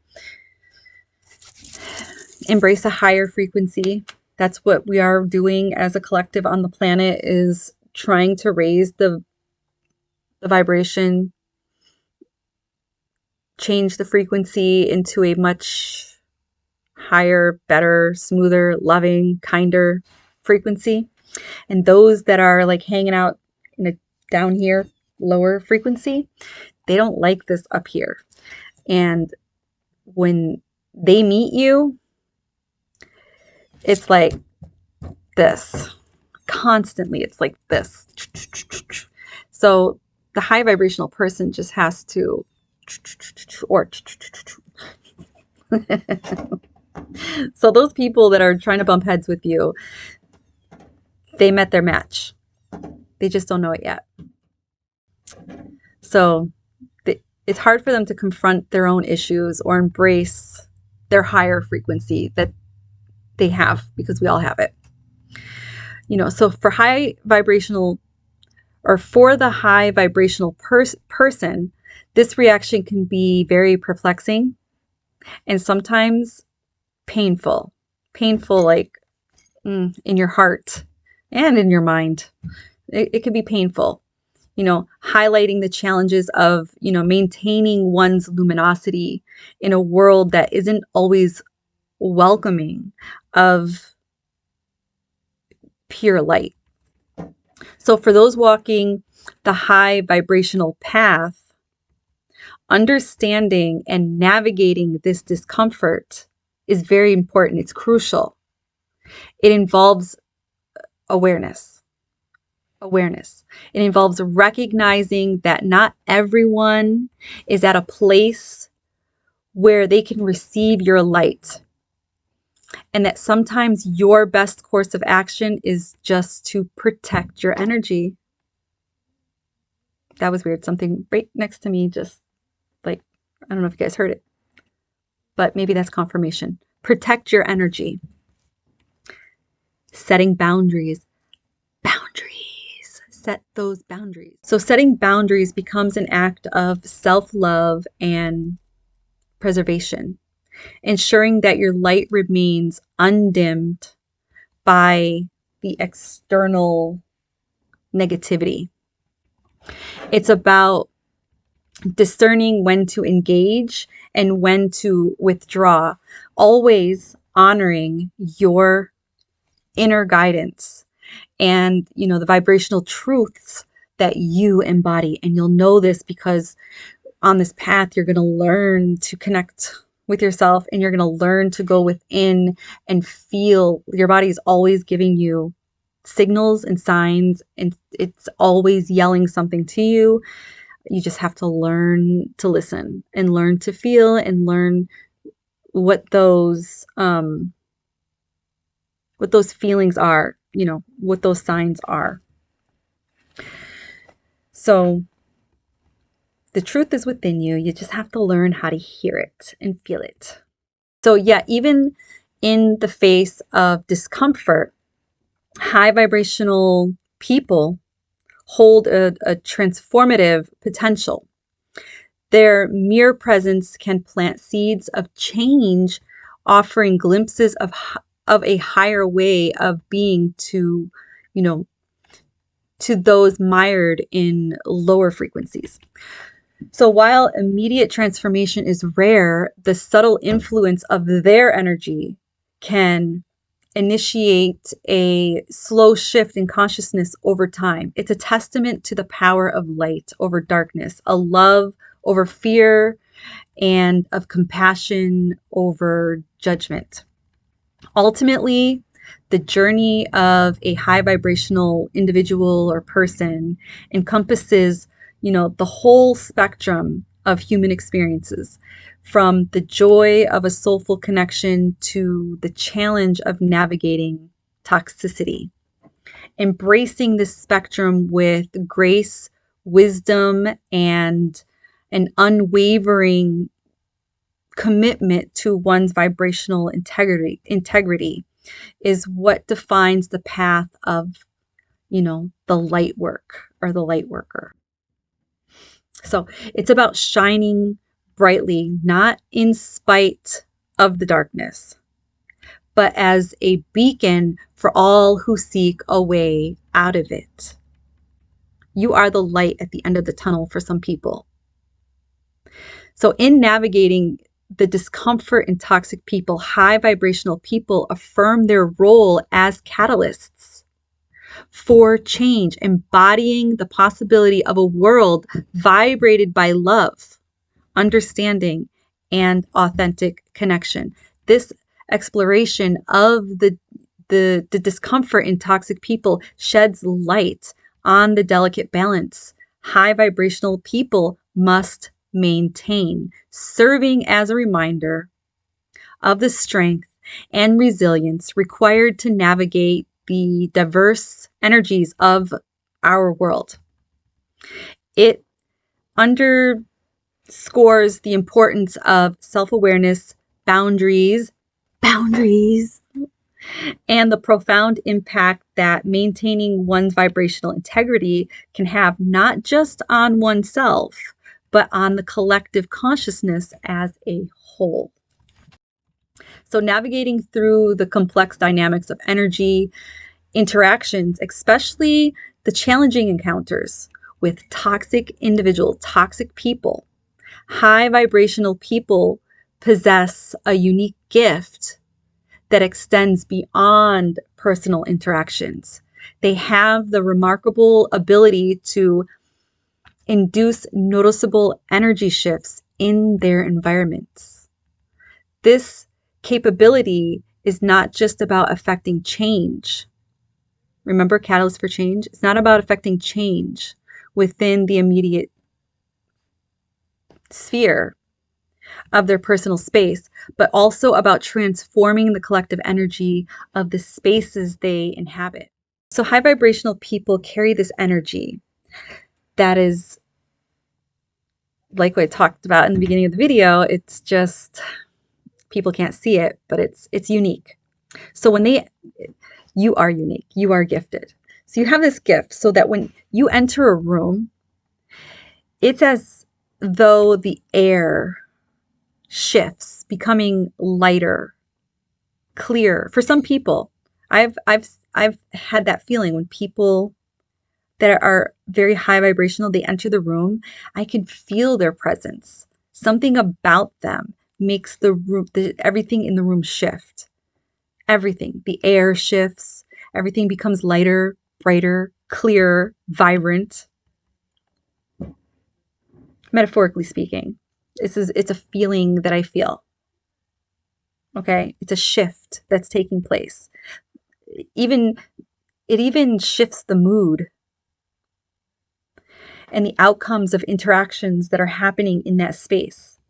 embrace a higher frequency. That's what we are doing as a collective on the planet, is trying to raise the vibration, change the frequency into a much higher, better, smoother, loving, kinder frequency. And those that are like hanging out in a down here, lower frequency, they don't like this up here. And when they meet you, it's like this. Constantly, it's like this. So the high vibrational person just has to, or so those people that are trying to bump heads with you, they met their match. They just don't know it yet. So it's hard for them to confront their own issues or embrace their higher frequency that they have, because we all have it. You know, so for high vibrational, or for the high vibrational person, this reaction can be very perplexing and sometimes painful. Painful, like in your heart and in your mind. It can be painful, you know, highlighting the challenges of, you know, maintaining one's luminosity in a world that isn't always welcoming of pure light. So for those walking the high vibrational path, understanding and navigating this discomfort is very important. It's crucial. It involves awareness. It involves recognizing that not everyone is at a place where they can receive your light, and that sometimes your best course of action is just to protect your energy. That was weird. Something right next to me just like, I don't know if you guys heard it, but maybe that's confirmation. Protect your energy. Setting boundaries. Set those boundaries. So setting boundaries becomes an act of self-love and preservation, ensuring that your light remains undimmed by the external negativity. It's about discerning when to engage and when to withdraw, always honoring your inner guidance and, you know, the vibrational truths that you embody. And you'll know this because on this path, you're going to learn to connect with yourself, and you're going to learn to go within and feel. Your body is always giving you signals and signs, and it's always yelling something to you. You just have to learn to listen and learn to feel and learn what those feelings are, you know, what those signs are. So the truth is within you. You just have to learn how to hear it and feel it. So yeah, even in the face of discomfort, High vibrational people hold a transformative potential. Their mere presence can plant seeds of change, offering glimpses of a higher way of being to, you know, to those mired in lower frequencies. So while immediate transformation is rare, the subtle influence of their energy can initiate a slow shift in consciousness over time. It's a testament to the power of light over darkness, a love over fear, and of compassion over judgment. Ultimately, the journey of a high vibrational individual or person encompasses, the whole spectrum of human experiences, from the joy of a soulful connection to the challenge of navigating toxicity. Embracing this spectrum with grace, wisdom, and an unwavering commitment to one's vibrational integrity is what defines the path of, the light work or the light worker. So it's about shining brightly, not in spite of the darkness, but as a beacon for all who seek a way out of it. You are the light at the end of the tunnel for some people. So in navigating the discomfort in toxic people, high vibrational people affirm their role as catalysts for change, embodying the possibility of a world vibrated by love, understanding, and authentic connection. This exploration of the discomfort in toxic people sheds light on the delicate balance high vibrational people must maintain, serving as a reminder of the strength and resilience required to navigate the diverse energies of our world. It underscores the importance of self-awareness, boundaries, and the profound impact that maintaining one's vibrational integrity can have not just on oneself, but on the collective consciousness as a whole. So navigating through the complex dynamics of energy interactions, especially the challenging encounters with toxic people, high vibrational people possess a unique gift that extends beyond personal interactions. They have the remarkable ability to induce noticeable energy shifts in their environments. This capability is not just about affecting change. Remember, catalyst for change? It's not about affecting change within the immediate sphere of their personal space, but also about transforming the collective energy of the spaces they inhabit. So high vibrational people carry this energy that is, like what I talked about in the beginning of the video, it's just people can't see it, but it's unique. So you are unique, you are gifted. So you have this gift so that when you enter a room, it's as though the air shifts, becoming lighter, clear. For some people, I've had that feeling when people that are very high vibrational, they enter the room, I can feel their presence. Something about them makes the room, everything in the room shift. Everything, the air shifts, everything becomes lighter, brighter, clearer, vibrant. Metaphorically speaking, it's a feeling that I feel. Okay, it's a shift that's taking place. It even shifts the mood and the outcomes of interactions that are happening in that space.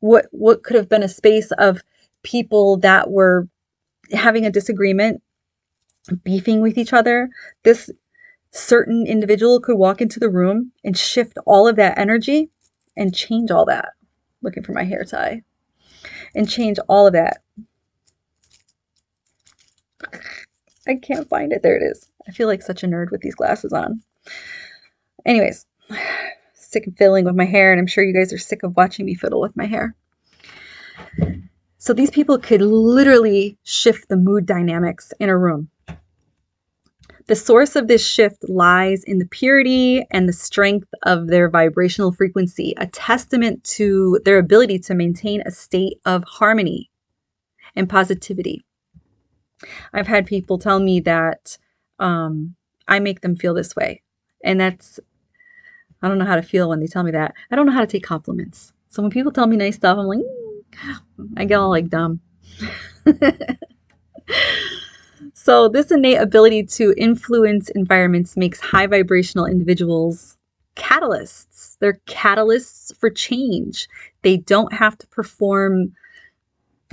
What could have been a space of people that were having a disagreement, beefing with each other. This certain individual could walk into the room and shift all of that energy and change all that. Looking for my hair tie. And change all of that. I can't find it. There it is. I feel like such a nerd with these glasses on. Anyways, sick of fiddling with my hair, and I'm sure you guys are sick of watching me fiddle with my hair. So these people could literally shift the mood dynamics in a room. The source of this shift lies in the purity and the strength of their vibrational frequency, a testament to their ability to maintain a state of harmony and positivity. I've had people tell me that I make them feel this way. And that's, I don't know how to feel when they tell me that. I don't know how to take compliments. So when people tell me nice stuff, I'm like, I get all like dumb. So this innate ability to influence environments makes high vibrational individuals catalysts. They're catalysts for change. They don't have to perform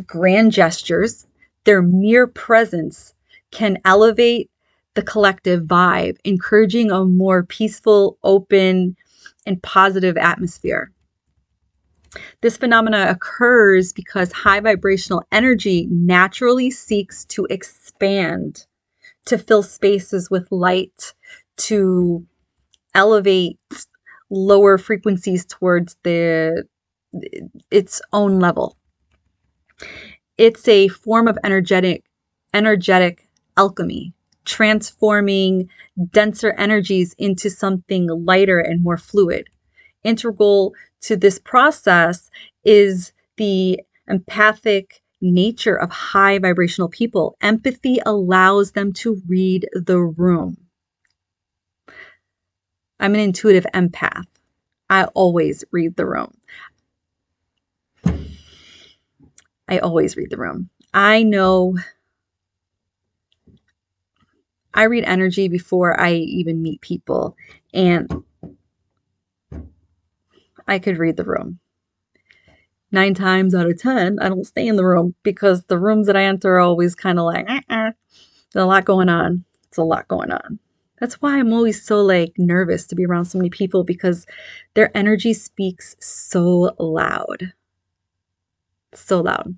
grand gestures. Their mere presence can elevate the collective vibe, encouraging a more peaceful, open, and positive atmosphere. This phenomena occurs because high vibrational energy naturally seeks to expand, to fill spaces with light, to elevate lower frequencies towards its own level. It's a form of energetic alchemy, transforming denser energies into something lighter and more fluid. Integral to this process is the empathic nature of high vibrational people. Empathy allows them to read the room. I'm an intuitive empath. I always read the room. I always read the room. I know I read energy before I even meet people, and I could read the room. 9 times out of 10, I don't stay in the room because the rooms that I enter are always kind of like, there's a lot going on. It's a lot going on. That's why I'm always so like nervous to be around so many people, because their energy speaks so loud. So loud.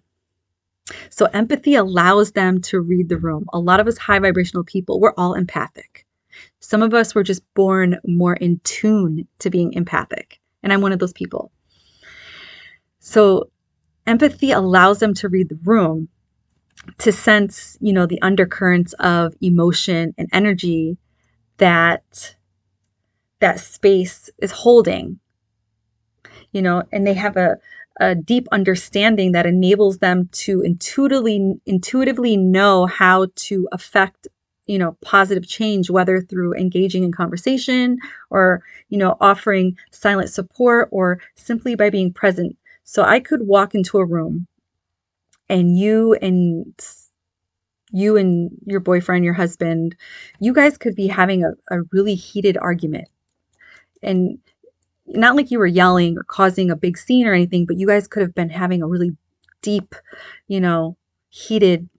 So empathy allows them to read the room. A lot of us high vibrational people, we're all empathic. Some of us were just born more in tune to being empathic. And I'm one of those people. So empathy allows them to read the room, to sense, the undercurrents of emotion and energy that space is holding, and they have a deep understanding that enables them to intuitively know how to affect, positive change, whether through engaging in conversation or, offering silent support, or simply by being present. So I could walk into a room and you and your boyfriend, your husband, you guys could be having a really heated argument. And not like you were yelling or causing a big scene or anything, but you guys could have been having a really deep, heated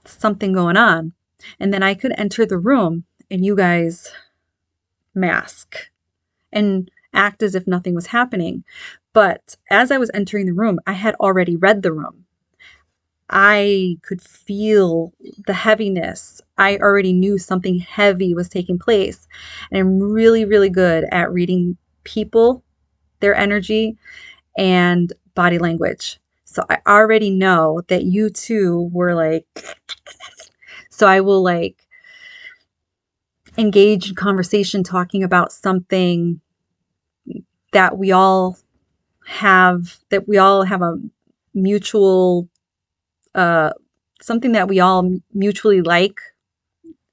something going on. And then I could enter the room and you guys mask and act as if nothing was happening. But as I was entering the room, I had already read the room. I could feel the heaviness. I already knew something heavy was taking place. And I'm really, really good at reading people, their energy, and body language. So I already know that you two were like, so I will like engage in conversation talking about something that we all have a mutual, something that we all mutually like,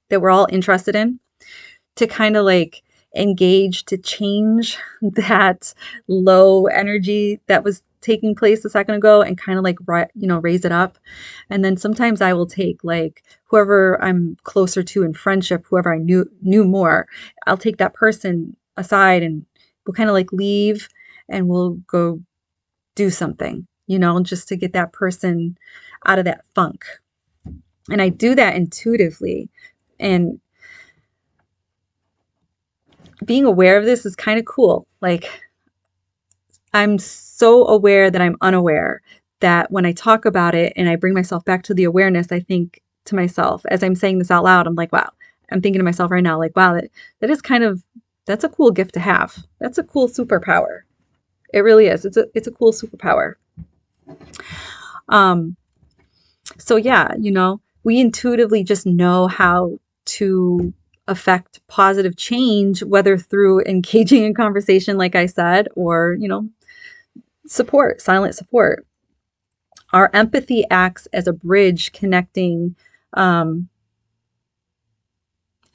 that we're all interested in, to kind of like engage to change that low energy that was taking place a second ago, and kind of like, raise it up. And then sometimes I will take like whoever I'm closer to in friendship, whoever I knew more, I'll take that person aside and we'll kind of like leave and we'll go do something, just to get that person out of that funk. And I do that intuitively. And being aware of this is kind of cool. Like, I'm so aware that I'm unaware, that when I talk about it and I bring myself back to the awareness, I think to myself as I'm saying this out loud. I'm like, wow, I'm thinking to myself right now, like, wow, that is kind of, that's a cool gift to have. That's a cool superpower. It really is. It's a cool superpower. Um, so yeah, we intuitively just know how to affect positive change, whether through engaging in conversation, like I said, or, support, silent support. Our empathy acts as a bridge connecting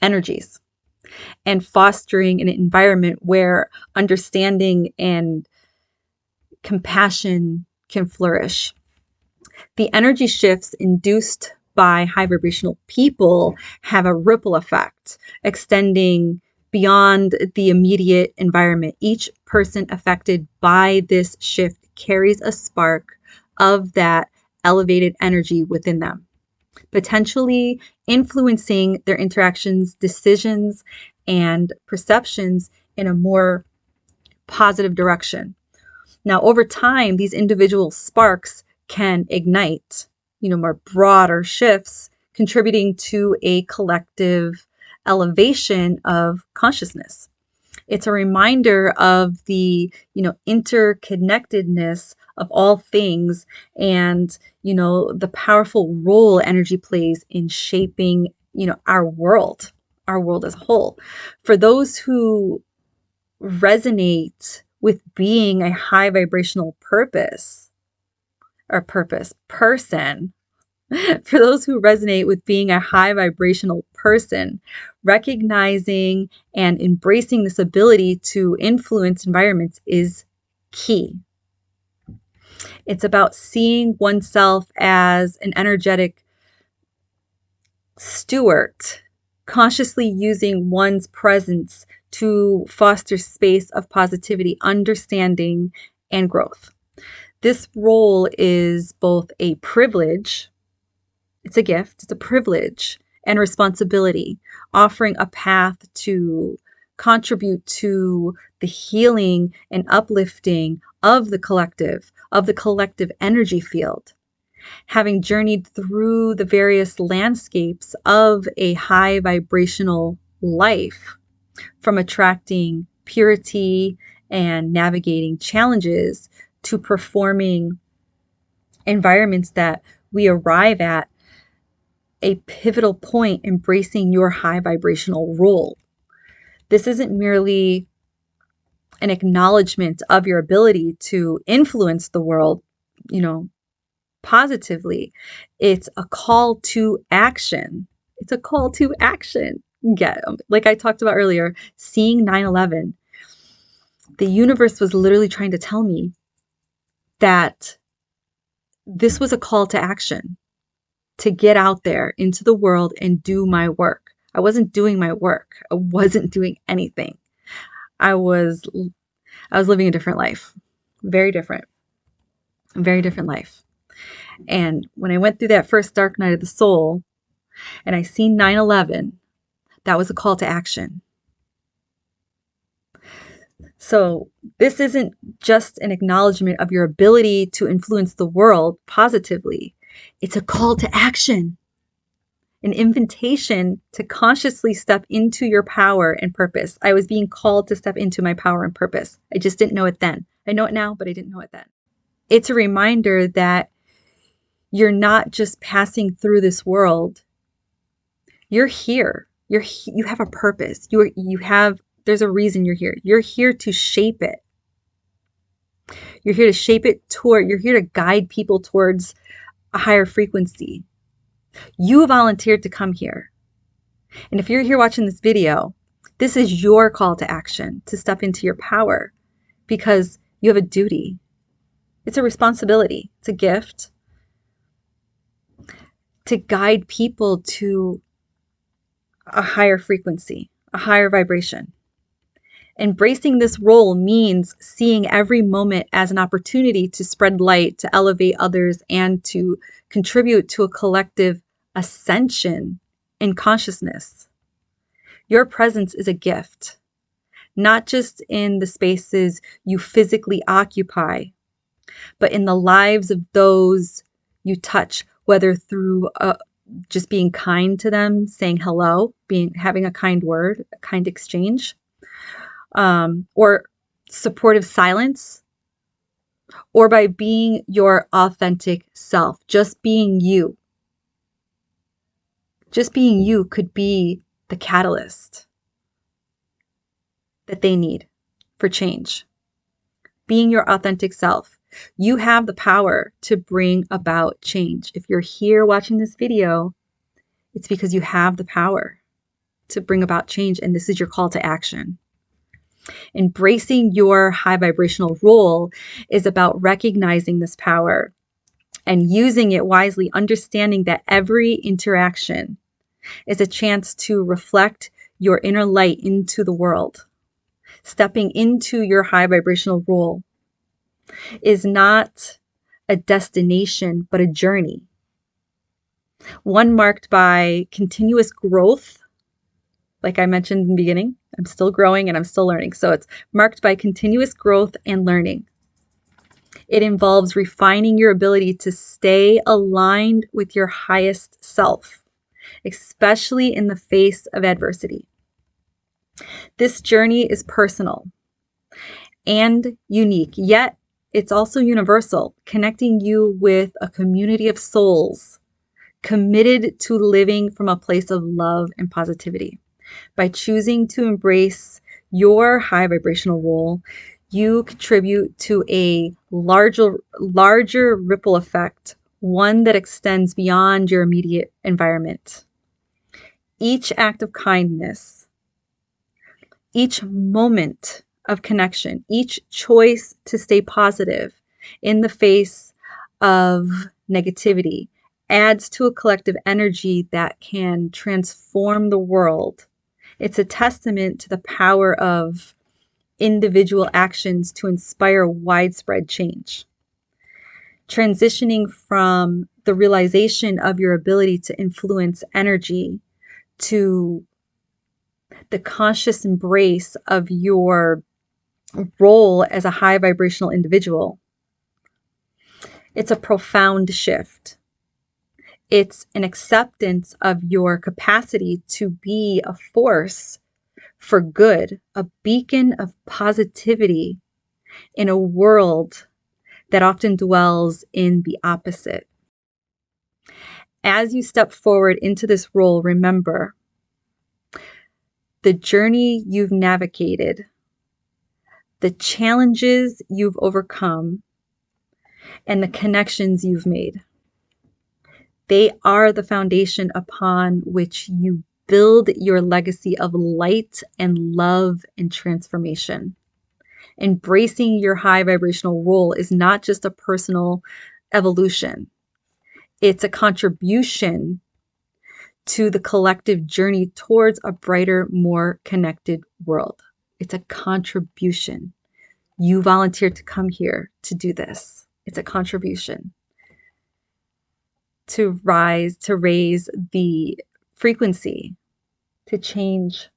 energies and fostering an environment where understanding and compassion can flourish. The energy shifts induced by high vibrational people have a ripple effect, extending beyond the immediate environment. Each person affected by this shift carries a spark of that elevated energy within them, potentially influencing their interactions, decisions, and perceptions in a more positive direction. Now, over time, these individual sparks can ignite, more broader shifts, contributing to a collective elevation of consciousness. It's a reminder of the, interconnectedness of all things and, the powerful role energy plays in shaping, our world as a whole. For those who resonate with being a high vibrational person, for those who resonate with being a high vibrational person, recognizing and embracing this ability to influence environments is key. It's about seeing oneself as an energetic steward, consciously using one's presence to foster space of positivity, understanding, and growth. This role is both a privilege, it's a gift, it's a privilege, and responsibility, offering a path to contribute to the healing and uplifting of the collective energy field. Having journeyed through the various landscapes of a high vibrational life, from attracting purity and navigating challenges to performing environments that we arrive at a pivotal point, embracing your high vibrational role. This isn't merely an acknowledgement of your ability to influence the world, positively. It's a call to action. It's a call to action. Yeah, like I talked about earlier, seeing 9/11, the universe was literally trying to tell me that this was a call to action, to get out there into the world and do my work. I wasn't doing my work. I wasn't doing anything. I was living a different life. Very different life. And when I went through that first dark night of the soul and I seen 9/11, that was a call to action. So this isn't just an acknowledgement of your ability to influence the world positively. It's a call to action, an invitation to consciously step into your power and purpose. I was being called to step into my power and purpose. I just didn't know it then. I know it now, but I didn't know it then. It's a reminder that you're not just passing through this world. You're here. You have a purpose. There's a reason you're here. You're here to shape it. You're here to shape it you're here to guide people towards a higher frequency. You volunteered to come here. And if you're here watching this video, this is your call to action, to step into your power, because you have a duty. It's a responsibility. It's a gift to guide people to a higher frequency, a higher vibration. Embracing this role means seeing every moment as an opportunity to spread light, to elevate others, and to contribute to a collective ascension in consciousness. Your presence is a gift, not just in the spaces you physically occupy, but in the lives of those you touch, whether through just being kind to them, saying hello, having a kind word, a kind exchange, or supportive silence, or by being your authentic self, just being you. Just being you could be the catalyst that they need for change. Being your authentic self. You have the power to bring about change. If you're here watching this video, it's because you have the power to bring about change, and this is your call to action. Embracing your high vibrational role is about recognizing this power and using it wisely, understanding that every interaction is a chance to reflect your inner light into the world. Stepping into your high vibrational role is not a destination, but a journey. One marked by continuous growth. Like I mentioned in the beginning, I'm still growing and I'm still learning. So it's marked by continuous growth and learning. It involves refining your ability to stay aligned with your highest self, especially in the face of adversity. This journey is personal and unique, yet it's also universal, connecting you with a community of souls committed to living from a place of love and positivity. By choosing to embrace your high vibrational role, you contribute to a larger ripple effect, one that extends beyond your immediate environment. Each act of kindness, each moment of connection, each choice to stay positive in the face of negativity adds to a collective energy that can transform the world. It's a testament to the power of individual actions to inspire widespread change. Transitioning from the realization of your ability to influence energy to the conscious embrace of your role as a high vibrational individual. It's a profound shift. It's an acceptance of your capacity to be a force for good, a beacon of positivity in a world that often dwells in the opposite. As you step forward into this role, remember the journey you've navigated, the challenges you've overcome, and the connections you've made. They are the foundation upon which you build your legacy of light and love and transformation. Embracing your high vibrational role is not just a personal evolution. It's a contribution to the collective journey towards a brighter, more connected world. It's a contribution. You volunteered to come here to do this. It's a contribution to raise the frequency, to change,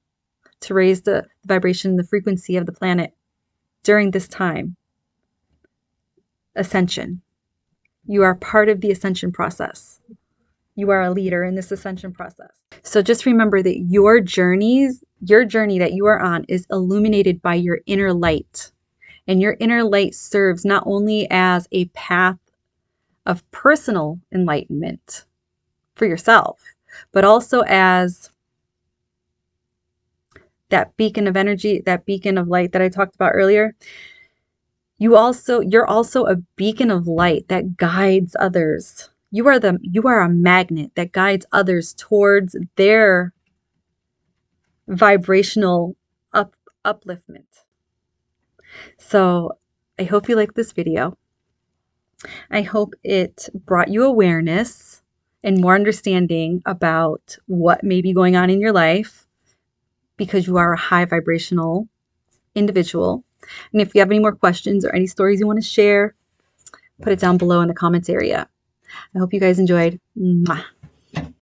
to raise the vibration, the frequency of the planet during this time. Ascension. You are part of the ascension process. You are a leader in this ascension process. So just remember that your journey that you are on is illuminated by your inner light. And your inner light serves not only as a path of personal enlightenment for yourself, but also as that beacon of energy, that beacon of light that I talked about earlier. You're also a beacon of light that guides others. You are a magnet that guides others towards their vibrational upliftment. So I hope you like this video. I hope it brought you awareness and more understanding about what may be going on in your life, because you are a high vibrational individual. And if you have any more questions or any stories you want to share, put it down below in the comments area. I hope you guys enjoyed. Mwah.